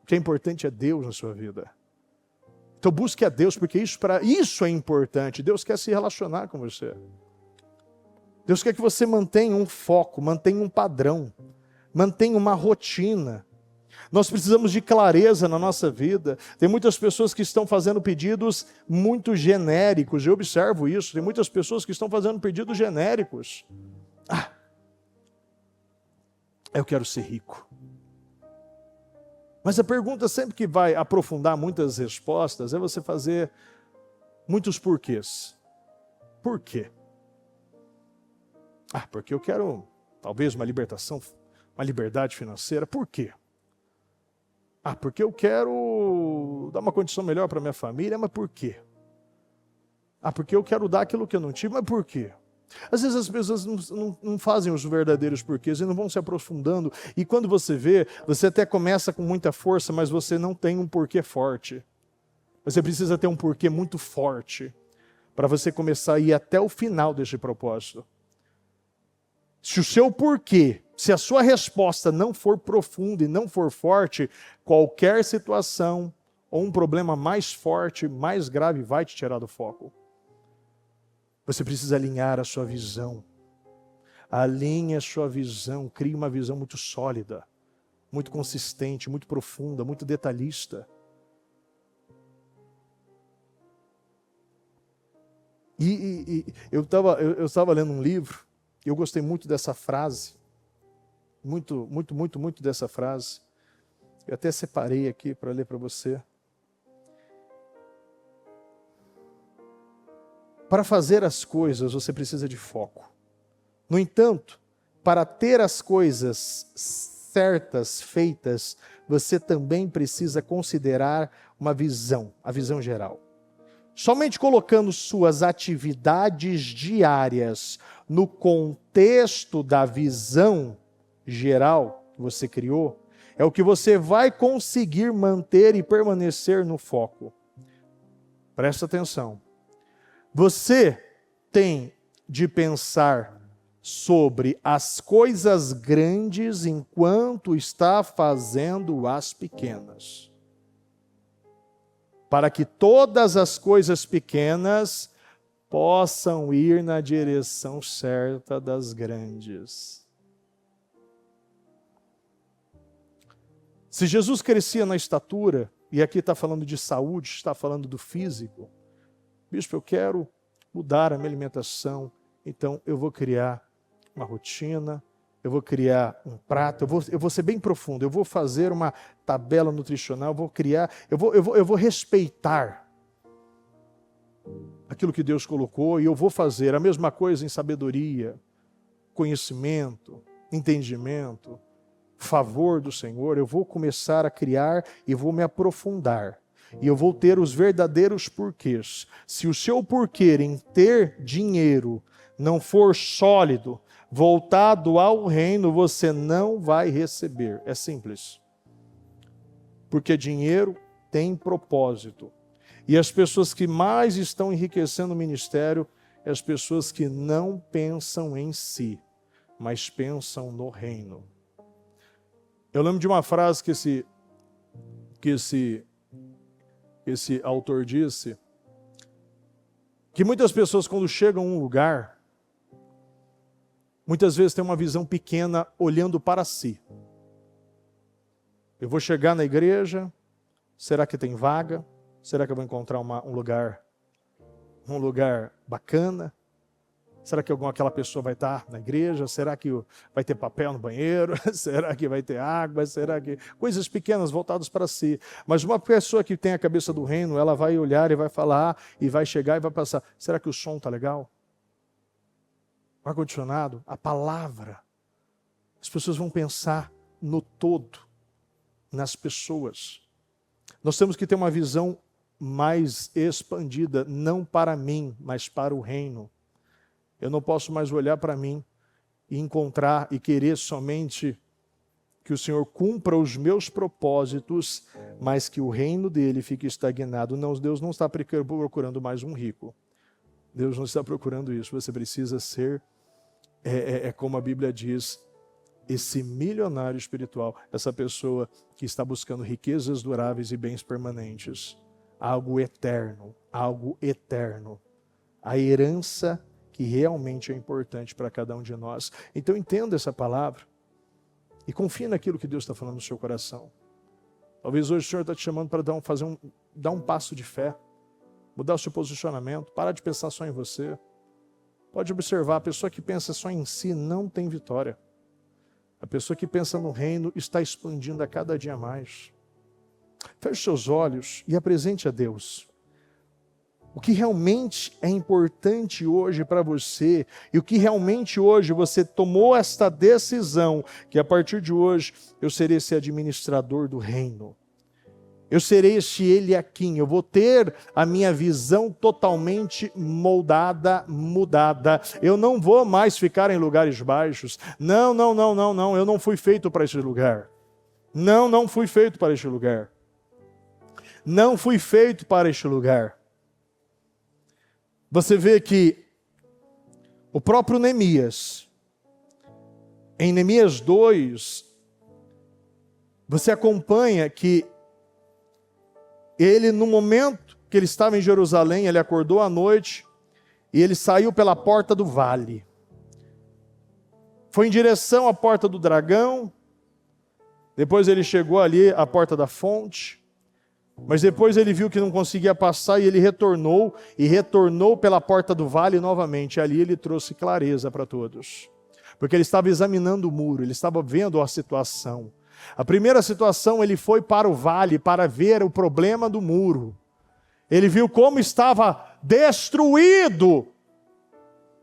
O que é importante é Deus na sua vida. Então busque a Deus, porque isso é importante. Deus quer se relacionar com você. Deus quer que você mantenha um foco, mantenha um padrão, mantenha uma rotina. Nós precisamos de clareza na nossa vida. Tem muitas pessoas que estão fazendo pedidos muito genéricos. Eu observo isso. Tem muitas pessoas que estão fazendo pedidos genéricos. Eu quero ser rico. Mas a pergunta sempre que vai aprofundar muitas respostas é você fazer muitos porquês. Por quê? Porque eu quero talvez uma libertação, uma liberdade financeira. Por quê? Porque eu quero dar uma condição melhor para minha família. Mas por quê? Porque eu quero dar aquilo que eu não tive. Mas por quê? Às vezes as pessoas não fazem os verdadeiros porquês e não vão se aprofundando. E quando você vê, você até começa com muita força, mas você não tem um porquê forte. Você precisa ter um porquê muito forte para você começar a ir até o final deste propósito. Se o seu porquê, se a sua resposta não for profunda e não for forte, qualquer situação ou um problema mais forte, mais grave vai te tirar do foco. Você precisa alinhar a sua visão. Alinhe a sua visão, crie uma visão muito sólida, muito consistente, muito profunda, muito detalhista. Eu estava lendo um livro, e eu gostei muito dessa frase, muito dessa frase. Eu até separei aqui para ler para você. Para fazer as coisas, você precisa de foco. No entanto, para ter as coisas certas, feitas, você também precisa considerar uma visão, a visão geral. Somente colocando suas atividades diárias no contexto da visão geral que você criou, é o que você vai conseguir manter e permanecer no foco. Presta atenção. Você tem de pensar sobre as coisas grandes enquanto está fazendo as pequenas. Para que todas as coisas pequenas possam ir na direção certa das grandes. Se Jesus crescia na estatura, e aqui está falando de saúde, está falando do físico, bispo, eu quero mudar a minha alimentação, então eu vou criar uma rotina, eu vou criar um prato, eu vou ser bem profundo, eu vou fazer uma tabela nutricional, eu vou respeitar aquilo que Deus colocou e eu vou fazer a mesma coisa em sabedoria, conhecimento, entendimento, favor do Senhor, eu vou começar a criar e vou me aprofundar. E eu vou ter os verdadeiros porquês. Se o seu porquê em ter dinheiro não for sólido, voltado ao reino, você não vai receber. É simples. Porque dinheiro tem propósito. E as pessoas que mais estão enriquecendo o ministério são as pessoas que não pensam em si, mas pensam no reino. Eu lembro de uma frase que esse autor disse, que muitas pessoas quando chegam a um lugar, muitas vezes têm uma visão pequena olhando para si. Eu vou chegar na igreja, será que tem vaga? Será que eu vou encontrar um lugar bacana? Será que aquela pessoa vai estar na igreja? Será que vai ter papel no banheiro? Será que vai ter água? Será que... Coisas pequenas voltadas para si. Mas uma pessoa que tem a cabeça do reino, ela vai olhar e vai falar, e vai chegar e vai passar. Será que o som está legal? O ar-condicionado? A palavra? As pessoas vão pensar no todo, nas pessoas. Nós temos que ter uma visão mais expandida, não para mim, mas para o reino. Eu não posso mais olhar para mim e encontrar e querer somente que o Senhor cumpra os meus propósitos, mas que o reino dele fique estagnado. Não, Deus não está procurando mais um rico. Deus não está procurando isso. Você precisa ser, como a Bíblia diz, esse milionário espiritual, essa pessoa que está buscando riquezas duráveis e bens permanentes. Algo eterno, algo eterno. A herança que realmente é importante para cada um de nós. Então entenda essa palavra e confie naquilo que Deus está falando no seu coração. Talvez hoje o Senhor está te chamando para dar um passo de fé, mudar o seu posicionamento, parar de pensar só em você. Pode observar, a pessoa que pensa só em si não tem vitória. A pessoa que pensa no reino está expandindo a cada dia mais. Feche seus olhos e apresente a Deus o que realmente é importante hoje para você e o que realmente hoje você tomou esta decisão, que a partir de hoje eu serei esse administrador do reino. Eu serei este Eliaquim, eu vou ter a minha visão totalmente moldada, mudada. Eu não vou mais ficar em lugares baixos. Não, eu não fui feito para este lugar. Não fui feito para este lugar. Não fui feito para este lugar. Você vê que o próprio Neemias, em Neemias 2, você acompanha que ele, no momento que ele estava em Jerusalém, ele acordou à noite e ele saiu pela porta do vale. Foi em direção à porta do dragão, depois ele chegou ali à porta da fonte, mas depois ele viu que não conseguia passar e ele retornou pela porta do vale novamente. Ali ele trouxe clareza para todos, porque ele estava examinando o muro, ele estava vendo a situação. A primeira situação, ele foi para o vale para ver o problema do muro. Ele viu como estava destruído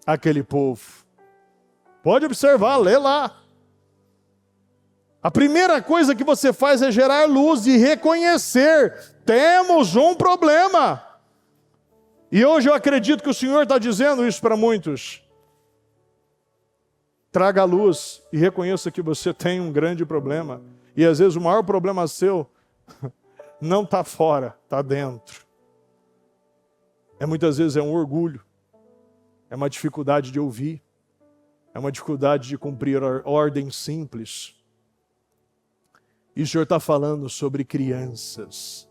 aquele povo. Pode observar, lê lá. A primeira coisa que você faz é gerar luz e reconhecer: temos um problema. E hoje eu acredito que o Senhor está dizendo isso para muitos. Traga a luz e reconheça que você tem um grande problema. E às vezes o maior problema seu não está fora, está dentro. Muitas vezes é um orgulho, é uma dificuldade de ouvir, é uma dificuldade de cumprir ordens simples. E o Senhor está falando sobre crianças.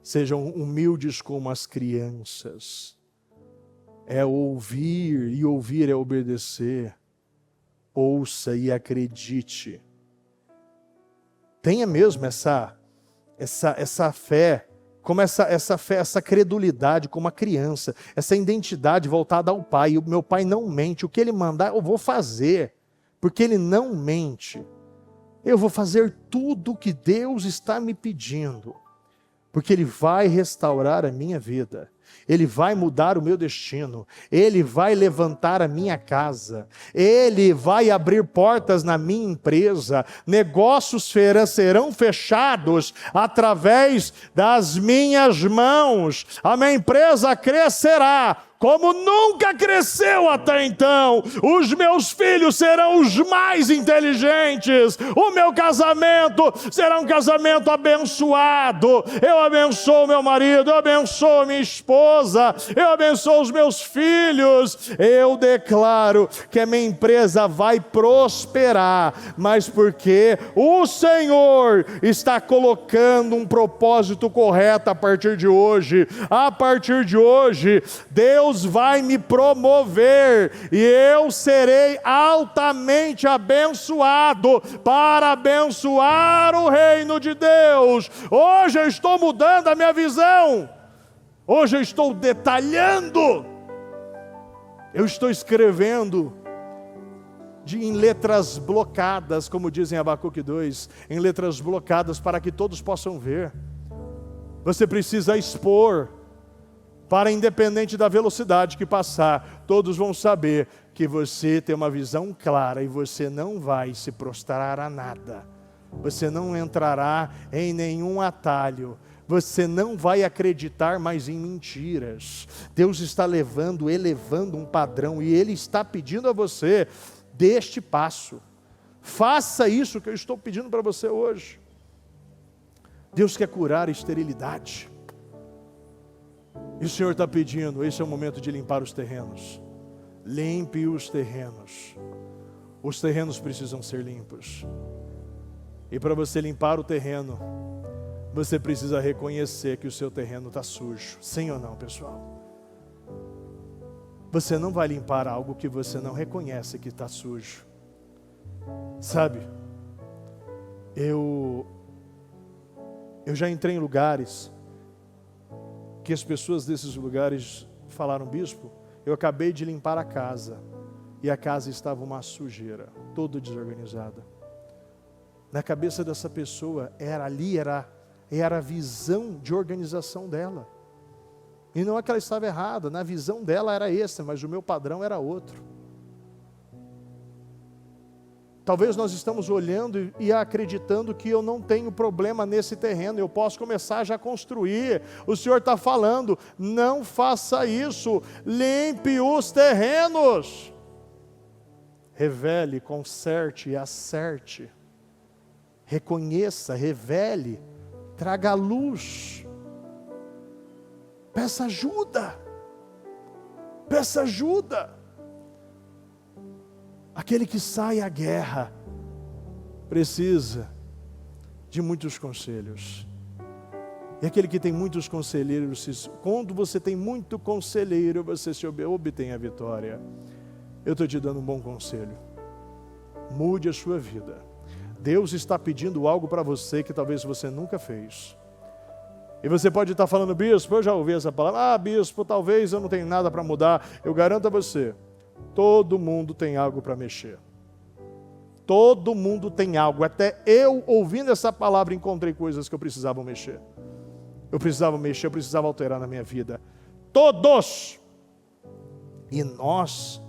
Sejam humildes como as crianças. É ouvir, e ouvir é obedecer. Ouça e acredite. Tenha mesmo essa fé, como essa fé, essa credulidade como a criança, essa identidade voltada ao Pai. O meu Pai não mente, o que Ele mandar eu vou fazer, porque Ele não mente. Eu vou fazer tudo o que Deus está me pedindo, porque Ele vai restaurar a minha vida. Ele vai mudar o meu destino, Ele vai levantar a minha casa, Ele vai abrir portas na minha empresa, negócios serão fechados através das minhas mãos, a minha empresa crescerá como nunca cresceu até então, os meus filhos serão os mais inteligentes, o meu casamento será um casamento abençoado, eu abençoo meu marido, eu abençoo minha esposa, eu abençoo os meus filhos, eu declaro que a minha empresa vai prosperar, mas porque o Senhor está colocando um propósito correto a partir de hoje, Deus vai me promover e eu serei altamente abençoado para abençoar o reino de Deus. Hoje eu estou mudando a minha visão, hoje eu estou detalhando, eu estou escrevendo em letras blocadas, como dizem Abacuque 2, em letras blocadas para que todos possam ver. Você precisa expor, para independente da velocidade que passar, todos vão saber que você tem uma visão clara e você não vai se prostrar a nada. Você não entrará em nenhum atalho. Você não vai acreditar mais em mentiras. Deus está elevando um padrão e Ele está pedindo a você, dê este passo. Faça isso que eu estou pedindo para você hoje. Deus quer curar a esterilidade. E o Senhor está pedindo, esse é o momento de limpar os terrenos. Limpe os terrenos. Os terrenos precisam ser limpos. E para você limpar o terreno, você precisa reconhecer que o seu terreno está sujo. Sim ou não, pessoal? Você não vai limpar algo que você não reconhece que está sujo. Sabe, eu já entrei em lugares que as pessoas desses lugares falaram: bispo, eu acabei de limpar a casa, e a casa estava uma sujeira, toda desorganizada. Na cabeça dessa pessoa, era a visão de organização dela. E não é que ela estava errada, na visão dela era essa, mas o meu padrão era outro. Talvez nós estamos olhando e acreditando que eu não tenho problema nesse terreno, eu posso começar já a construir. O Senhor está falando, não faça isso, limpe os terrenos. Revele, conserte e acerte. Reconheça, revele, traga luz. Peça ajuda. Peça ajuda. Aquele que sai à guerra precisa de muitos conselhos. E aquele que tem muitos conselheiros, quando você tem muito conselheiro, você obtém a vitória. Eu estou te dando um bom conselho. Mude a sua vida. Deus está pedindo algo para você que talvez você nunca fez. E você pode estar falando: bispo, eu já ouvi essa palavra. Bispo, talvez eu não tenha nada para mudar. Eu garanto a você, todo mundo tem algo para mexer. Todo mundo tem algo. Até eu, ouvindo essa palavra, encontrei coisas que eu precisava mexer. Eu precisava alterar na minha vida. Todos! E nós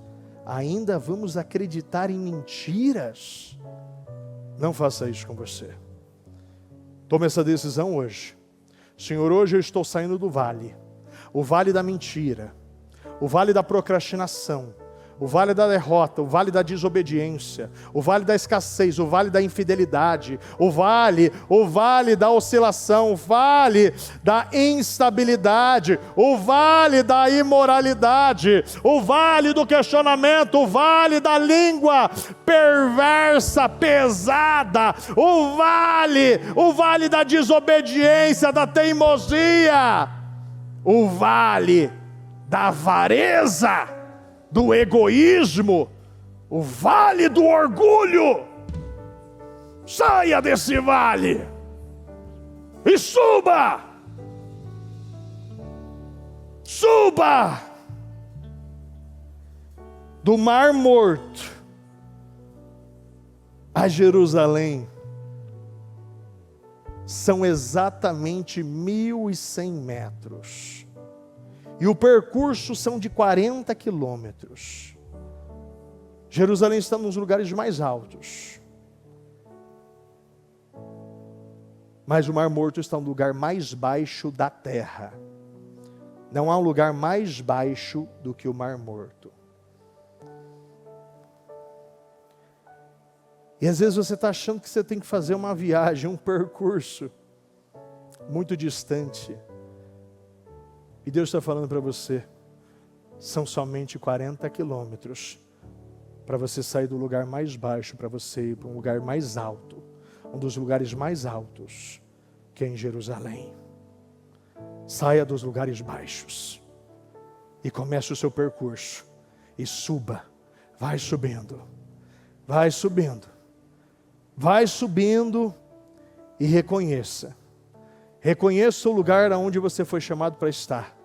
ainda vamos acreditar em mentiras? Não faça isso com você. Tome essa decisão hoje. Senhor, hoje eu estou saindo do vale. O vale da mentira. O vale da procrastinação. O vale da derrota, o vale da desobediência, o vale da escassez, o vale da infidelidade, o vale da oscilação, o vale da instabilidade, o vale da imoralidade, o vale do questionamento, o vale da língua perversa, pesada, o vale da desobediência, da teimosia, o vale da avareza, do egoísmo, o vale do orgulho. Saia desse vale e suba do Mar Morto a Jerusalém. São exatamente 1.100 metros. E o percurso são de 40 quilômetros. Jerusalém está nos lugares mais altos. Mas o Mar Morto está no lugar mais baixo da terra. Não há um lugar mais baixo do que o Mar Morto. E às vezes você está achando que você tem que fazer uma viagem, um percurso muito distante. E Deus está falando para você, são somente 40 quilômetros para você sair do lugar mais baixo, para você ir para um lugar mais alto, um dos lugares mais altos, que é em Jerusalém. Saia dos lugares baixos e comece o seu percurso e suba, vai subindo, vai subindo. Vai subindo e reconheça. Reconheça o lugar onde você foi chamado para estar.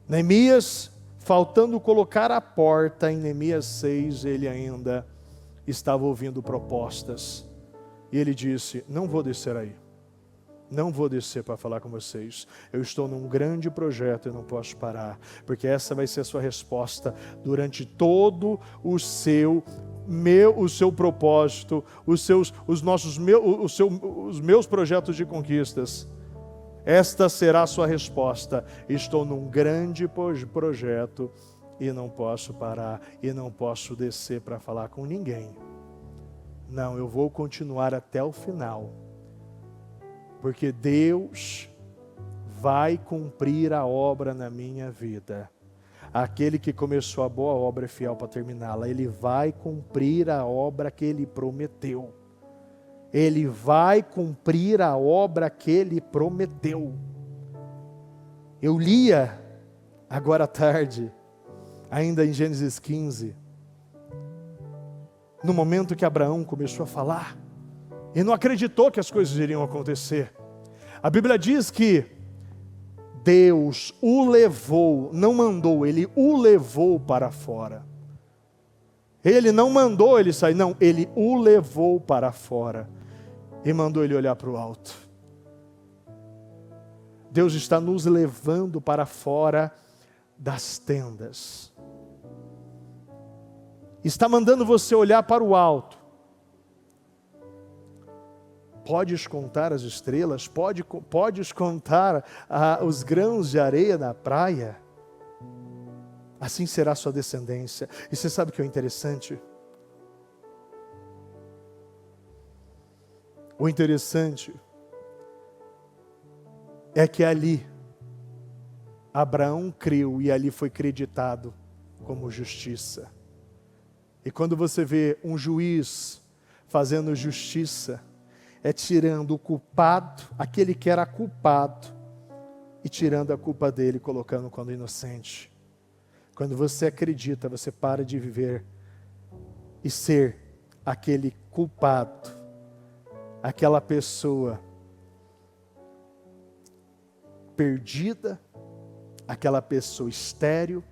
Neemias, faltando colocar a porta, em Neemias 6, ele ainda estava ouvindo propostas. E ele disse, não vou descer aí. Não vou descer para falar com vocês. Eu estou num grande projeto e não posso parar. Porque essa vai ser a sua resposta durante todo o seu propósito, os meus projetos de conquistas. Esta será a sua resposta. Estou num grande projeto e não posso parar e não posso descer para falar com ninguém. Não, eu vou continuar até o final. Porque Deus vai cumprir a obra na minha vida. Aquele que começou a boa obra é fiel para terminá-la. Ele vai cumprir a obra que Ele prometeu. Ele vai cumprir a obra que Ele prometeu. Eu lia agora à tarde, ainda em Gênesis 15, no momento que Abraão começou a falar, e não acreditou que as coisas iriam acontecer. A Bíblia diz que Deus o levou, não mandou, Ele o levou para fora. Ele não mandou ele sair, não, Ele o levou para fora e mandou ele olhar para o alto. Deus está nos levando para fora das tendas. Está mandando você olhar para o alto. Podes contar as estrelas? Podes contar os grãos de areia na praia? Assim será a sua descendência. E você sabe o que é interessante? O interessante é que ali Abraão creu e ali foi creditado como justiça. E quando você vê um juiz fazendo justiça, é tirando o culpado, aquele que era culpado, e tirando a culpa dele, colocando como inocente. Quando você acredita, você para de viver e ser aquele culpado, aquela pessoa perdida, aquela pessoa estéril,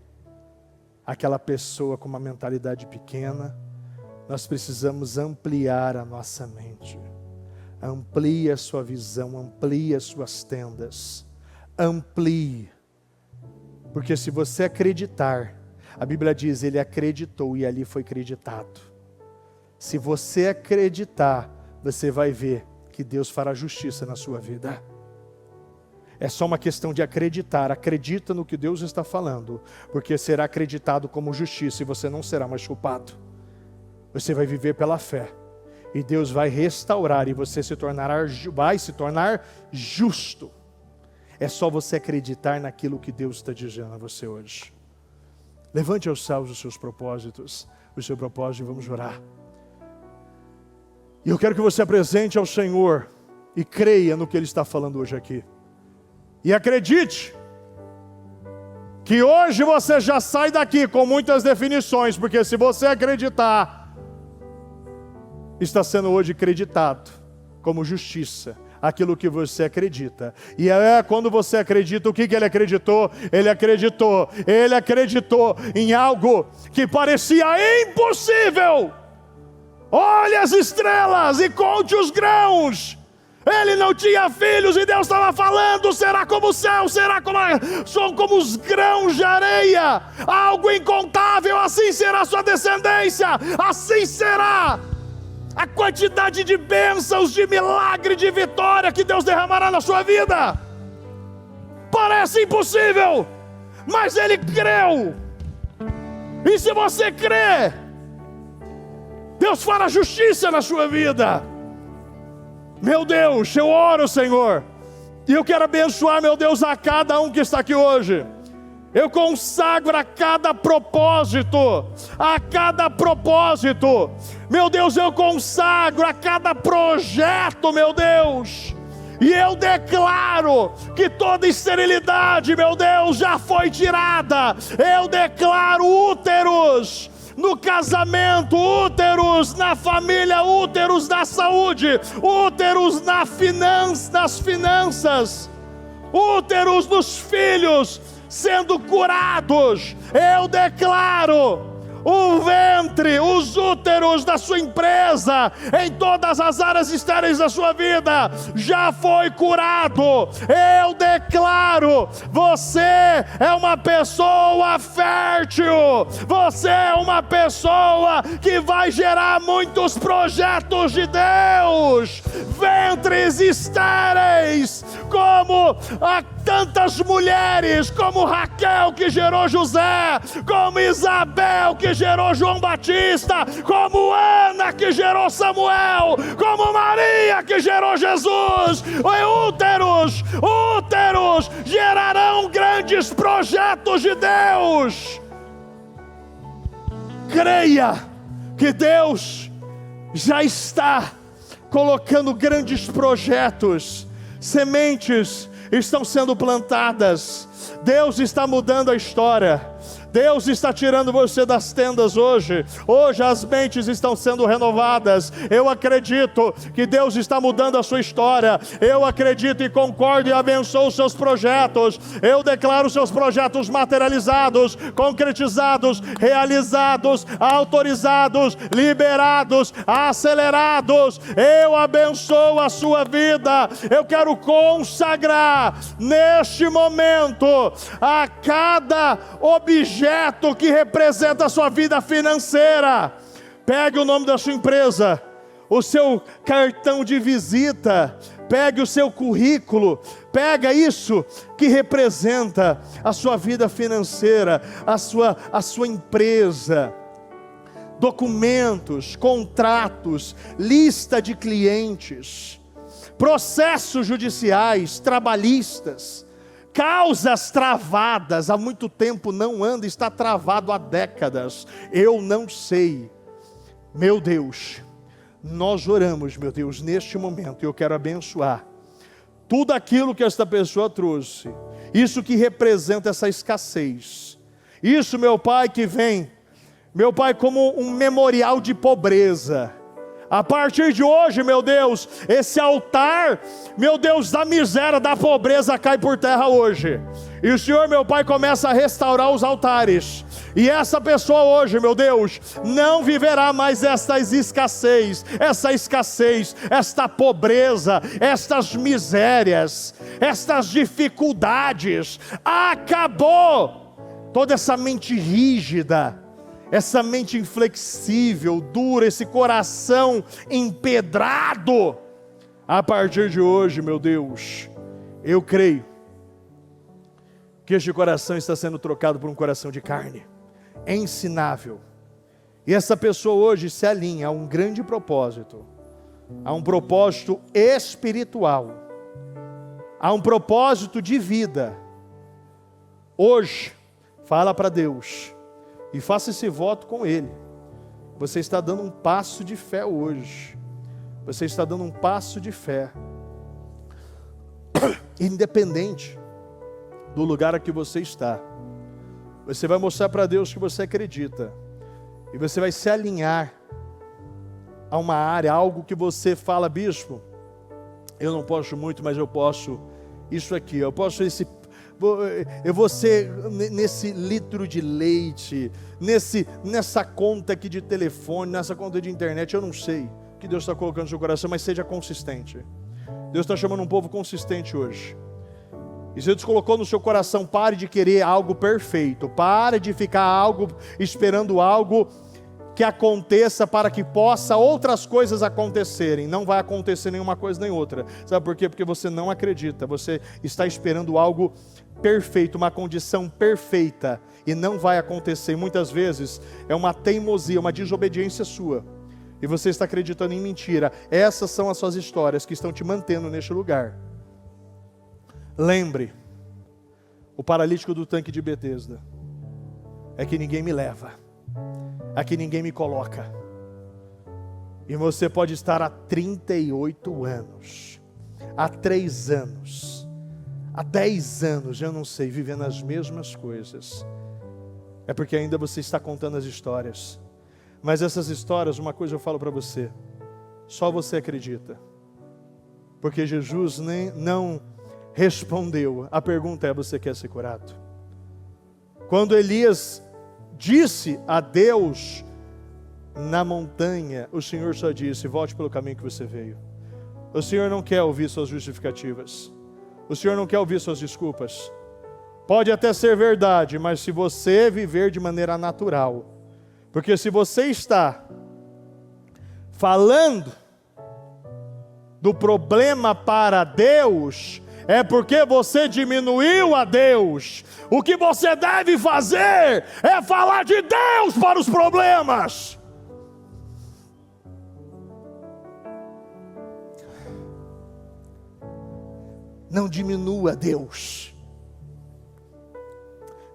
aquela pessoa com uma mentalidade pequena. Nós precisamos ampliar a nossa mente. Amplie a sua visão, amplie as suas tendas, amplie, porque se você acreditar, a Bíblia diz, ele acreditou e ali foi creditado. Se você acreditar, você vai ver que Deus fará justiça na sua vida. É só uma questão de acreditar, acredita no que Deus está falando, porque será acreditado como justiça e você não será mais culpado. Você vai viver pela fé. E Deus vai restaurar e você vai se tornar justo. É só você acreditar naquilo que Deus está dizendo a você hoje. Levante aos céus os seus propósitos, o seu propósito, e vamos orar. E eu quero que você apresente ao Senhor e creia no que Ele está falando hoje aqui. E acredite que hoje você já sai daqui com muitas definições, porque se você acreditar, está sendo hoje creditado como justiça, aquilo que você acredita. E quando você acredita, o que ele acreditou? Ele acreditou em algo que parecia impossível. Olhe as estrelas e conte os grãos. Ele não tinha filhos e Deus estava falando: será como o céu, são como os grãos de areia, algo incontável, assim será a sua descendência, assim será a quantidade de bênçãos, de milagre, de vitória que Deus derramará na sua vida. Parece impossível, mas ele creu. E se você crê, Deus fará justiça na sua vida. Meu Deus, eu oro, Senhor, e eu quero abençoar, meu Deus, a cada um que está aqui hoje. Eu consagro a cada propósito, meu Deus, eu consagro a cada projeto, meu Deus, e eu declaro que toda esterilidade, meu Deus, já foi tirada. Eu declaro úteros no casamento, úteros na família, úteros na saúde, úteros nas finanças, úteros nos filhos sendo curados. Eu declaro o ventre, os úteros da sua empresa, em todas as áreas estéreis da sua vida, já foi curado. Eu declaro: você é uma pessoa fértil, você é uma pessoa que vai gerar muitos projetos de Deus, ventres estéreis, como tantas mulheres, como Raquel que gerou José, como Isabel que gerou João Batista, como Ana que gerou Samuel, como Maria que gerou Jesus. Úteros gerarão grandes projetos de Deus. Creia que Deus já está colocando grandes projetos, sementes estão sendo plantadas, Deus está mudando a história. Deus está tirando você das tendas hoje. Hoje as mentes estão sendo renovadas. Eu acredito que Deus está mudando a sua história. Eu acredito e concordo e abençoo os seus projetos. Eu declaro os seus projetos materializados, concretizados, realizados, autorizados, liberados, acelerados. Eu abençoo a sua vida. Eu quero consagrar neste momento a cada objeto que representa a sua vida financeira. Pegue o nome da sua empresa, o seu cartão de visita, pegue o seu currículo, pega isso que representa a sua vida financeira, a sua empresa, documentos, contratos, lista de clientes, processos judiciais, trabalhistas, causas travadas, há muito tempo não anda, está travado há décadas, eu não sei. Meu Deus, nós oramos, meu Deus, neste momento, e eu quero abençoar tudo aquilo que esta pessoa trouxe, isso que representa essa escassez, isso, meu Pai, que vem, meu Pai, como um memorial de pobreza. A partir de hoje, meu Deus, esse altar, meu Deus, da miséria, da pobreza cai por terra hoje. E o Senhor, meu Pai, começa a restaurar os altares. E essa pessoa hoje, meu Deus, não viverá mais essa escassez, esta pobreza, estas misérias, estas dificuldades. Acabou toda essa mente rígida, essa mente inflexível, dura, esse coração empedrado. A partir de hoje, meu Deus, eu creio que este coração está sendo trocado por um coração de carne, ensinável. E essa pessoa hoje se alinha a um grande propósito, a um propósito espiritual, a um propósito de vida. Hoje, fala para Deus e faça esse voto com Ele. Você está dando um passo de fé hoje. Você está dando um passo de fé, independente do lugar a que você está. Você vai mostrar para Deus que você acredita, e você vai se alinhar a uma área, algo que você fala: bispo, eu não posso muito, mas eu posso isso aqui, eu vou ser nesse litro de leite, nessa conta aqui de telefone, nessa conta de internet, eu não sei o que Deus está colocando no seu coração, mas seja consistente. Deus está chamando um povo consistente hoje. E se Deus colocou no seu coração, pare de querer algo perfeito, pare de ficar esperando algo que aconteça para que possa outras coisas acontecerem. Não vai acontecer nenhuma coisa nem outra. Sabe por quê? Porque você não acredita, você está esperando algo perfeito, uma condição perfeita, e não vai acontecer. E muitas vezes é uma teimosia, uma desobediência sua, e você está acreditando em mentira. Essas são as suas histórias que estão te mantendo neste lugar. Lembre, o paralítico do tanque de Betesda, é que ninguém me leva, aqui ninguém me coloca. E você pode estar há 38 anos, há 3 anos, há 10 anos, eu não sei, vivendo as mesmas coisas. É porque ainda você está contando as histórias. Mas essas histórias, uma coisa eu falo para você, só você acredita. Porque Jesus não respondeu. A pergunta é: você quer ser curado? Quando Elias disse a Deus na montanha, o Senhor só disse: volte pelo caminho que você veio. O Senhor não quer ouvir suas justificativas. O Senhor não quer ouvir suas desculpas. Pode até ser verdade, mas se você viver de maneira natural, porque se você está falando do problema para Deus, é porque você diminuiu a Deus. O que você deve fazer é falar de Deus para os problemas. Não diminua Deus.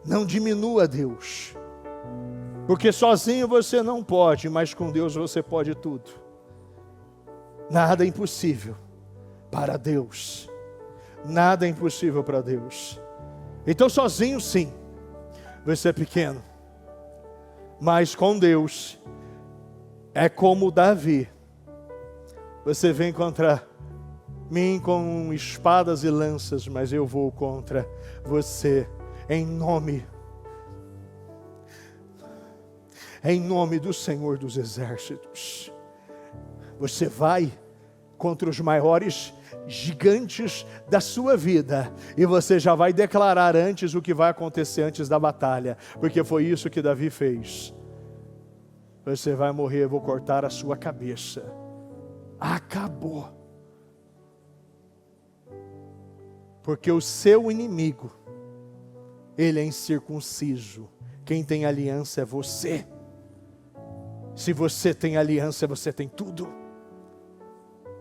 Não diminua Deus. Porque sozinho você não pode, mas com Deus você pode tudo. Nada é impossível para Deus. Nada é impossível para Deus. Então sozinho sim, você é pequeno. Mas com Deus, é como Davi. Você vem contra mim com espadas e lanças, mas eu vou contra você em nome do Senhor dos Exércitos. Você vai contra os maiores gigantes da sua vida, e você já vai declarar antes o que vai acontecer antes da batalha, porque foi isso que Davi fez. Você vai morrer, eu vou cortar a sua cabeça. Acabou. Porque o seu inimigo, ele é incircunciso. Quem tem aliança é você. Se você tem aliança, você tem tudo.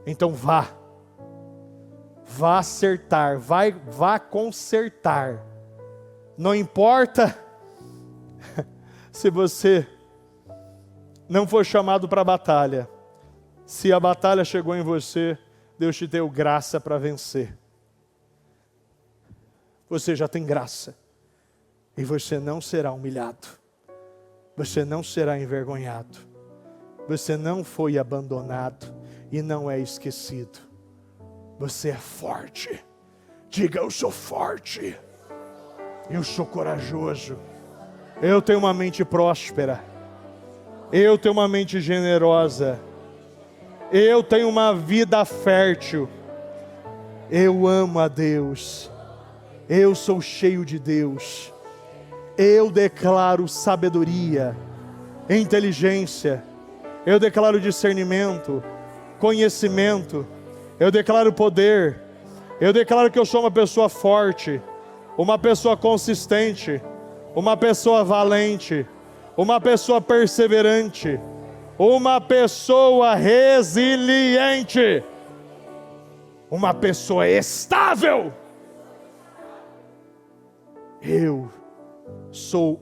Então vá acertar, vá consertar. Não importa se você não for chamado para a batalha. Se a batalha chegou em você, Deus te deu graça para vencer. Você já tem graça. E você não será humilhado. Você não será envergonhado. Você não foi abandonado e não é esquecido. Você é forte. Diga: eu sou forte. Eu sou corajoso. Eu tenho uma mente próspera. Eu tenho uma mente generosa. Eu tenho uma vida fértil. Eu amo a Deus. Eu sou cheio de Deus. Eu declaro sabedoria, inteligência. Eu declaro discernimento, conhecimento. Eu declaro poder. Eu declaro que eu sou uma pessoa forte, uma pessoa consistente, uma pessoa valente, uma pessoa perseverante, uma pessoa resiliente, uma pessoa estável. Eu sou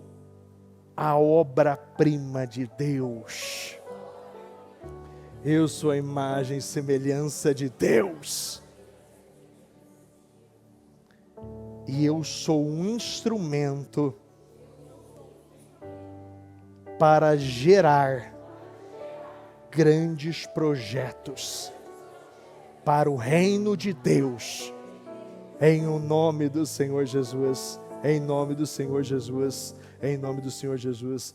a obra-prima de Deus. Eu sou a imagem e semelhança de Deus. E eu sou um instrumento para gerar grandes projetos para o reino de Deus. Em o nome do Senhor Jesus. Em nome do Senhor Jesus. Em nome do Senhor Jesus.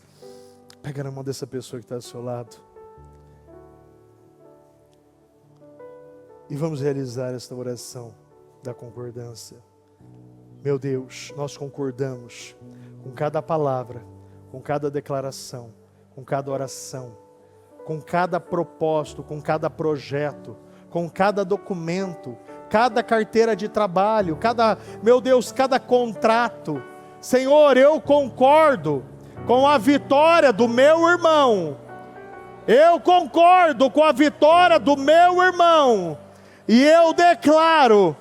Pega na mão dessa pessoa que está do seu lado. E vamos realizar esta oração da concordância. Meu Deus, nós concordamos com cada palavra, com cada declaração, com cada oração, com cada propósito, com cada projeto, com cada documento, cada carteira de trabalho, meu Deus, cada contrato. Senhor, eu concordo com a vitória do meu irmão. Eu concordo com a vitória do meu irmão. E eu declaro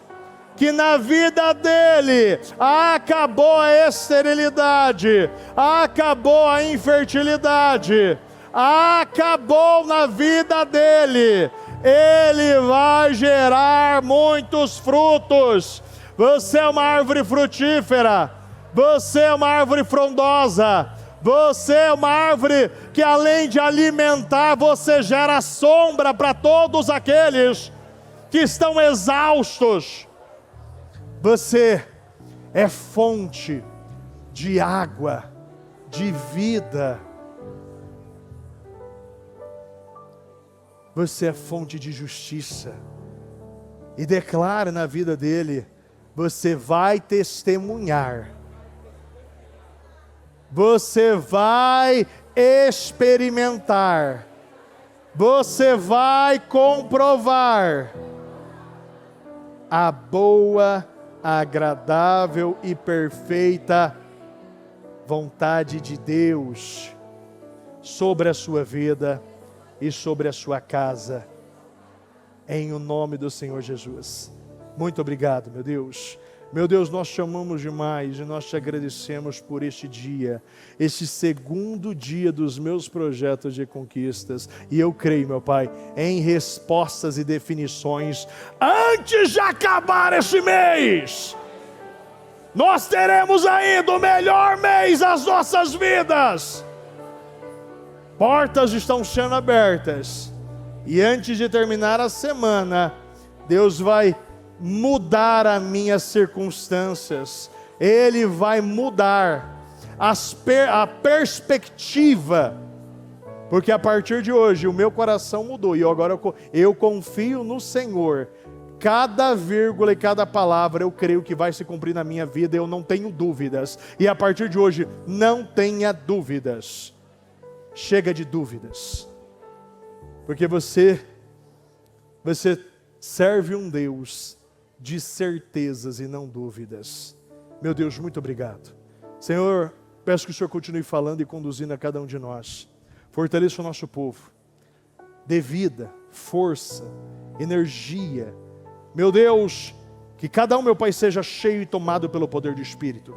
que na vida dele acabou a esterilidade, acabou a infertilidade, acabou na vida dele. Ele vai gerar muitos frutos. Você é uma árvore frutífera, você é uma árvore frondosa, você é uma árvore que além de alimentar, você gera sombra para todos aqueles que estão exaustos. Você é fonte de água, de vida. Você é fonte de justiça. E declara na vida dele, você vai testemunhar. Você vai experimentar. Você vai comprovar a boa, agradável e perfeita vontade de Deus sobre a sua vida e sobre a sua casa, em o nome do Senhor Jesus. Muito obrigado, meu Deus. Meu Deus, nós te amamos demais e nós te agradecemos por este dia, este segundo dia dos meus projetos de conquistas. E eu creio, meu Pai, em respostas e definições antes de acabar este mês. Nós teremos ainda o melhor mês das nossas vidas. Portas estão sendo abertas. E antes de terminar a semana, Deus vai mudar as minhas circunstâncias. Ele vai mudar a perspectiva. Porque a partir de hoje o meu coração mudou. E agora eu confio no Senhor. Cada vírgula e cada palavra eu creio que vai se cumprir na minha vida. Eu não tenho dúvidas. E a partir de hoje, não tenha dúvidas. Chega de dúvidas. Porque você serve um Deus de certezas e não dúvidas. Meu Deus, muito obrigado. Senhor, peço que o Senhor continue falando e conduzindo a cada um de nós. Fortaleça o nosso povo. Dê vida, força, energia. Meu Deus, que cada um, meu Pai, seja cheio e tomado pelo poder do Espírito.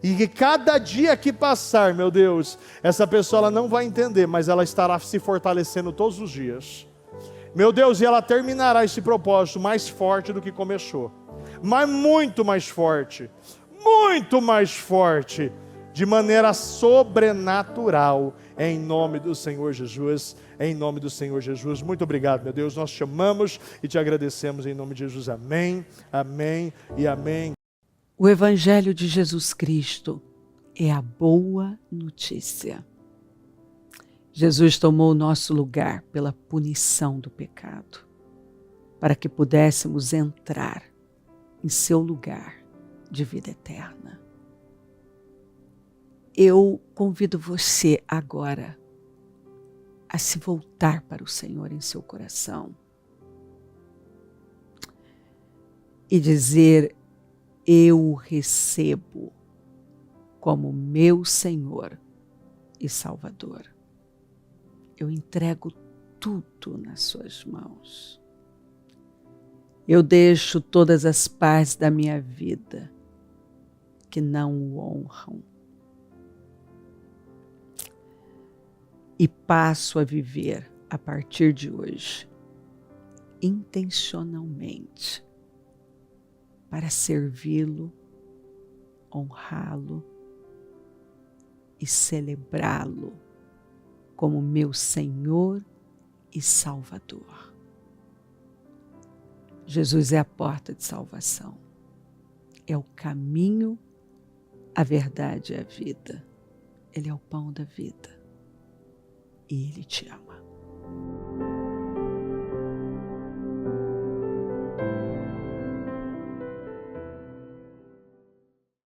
E que cada dia que passar, meu Deus, essa pessoa ela não vai entender, mas ela estará se fortalecendo todos os dias. Meu Deus, e ela terminará esse propósito mais forte do que começou. Mas muito mais forte, de maneira sobrenatural, em nome do Senhor Jesus, em nome do Senhor Jesus. Muito obrigado, meu Deus, nós te amamos e te agradecemos em nome de Jesus. Amém, amém e amém. O Evangelho de Jesus Cristo é a boa notícia. Jesus tomou o nosso lugar pela punição do pecado, para que pudéssemos entrar em seu lugar de vida eterna. Eu convido você agora a se voltar para o Senhor em seu coração e dizer: eu o recebo como meu Senhor e Salvador. Eu entrego tudo nas suas mãos. Eu deixo todas as partes da minha vida que não o honram e passo a viver a partir de hoje intencionalmente para servi-lo, honrá-lo e celebrá-lo como meu Senhor e Salvador. Jesus é a porta de salvação. É o caminho, a verdade e a vida. Ele é o pão da vida. E Ele te ama.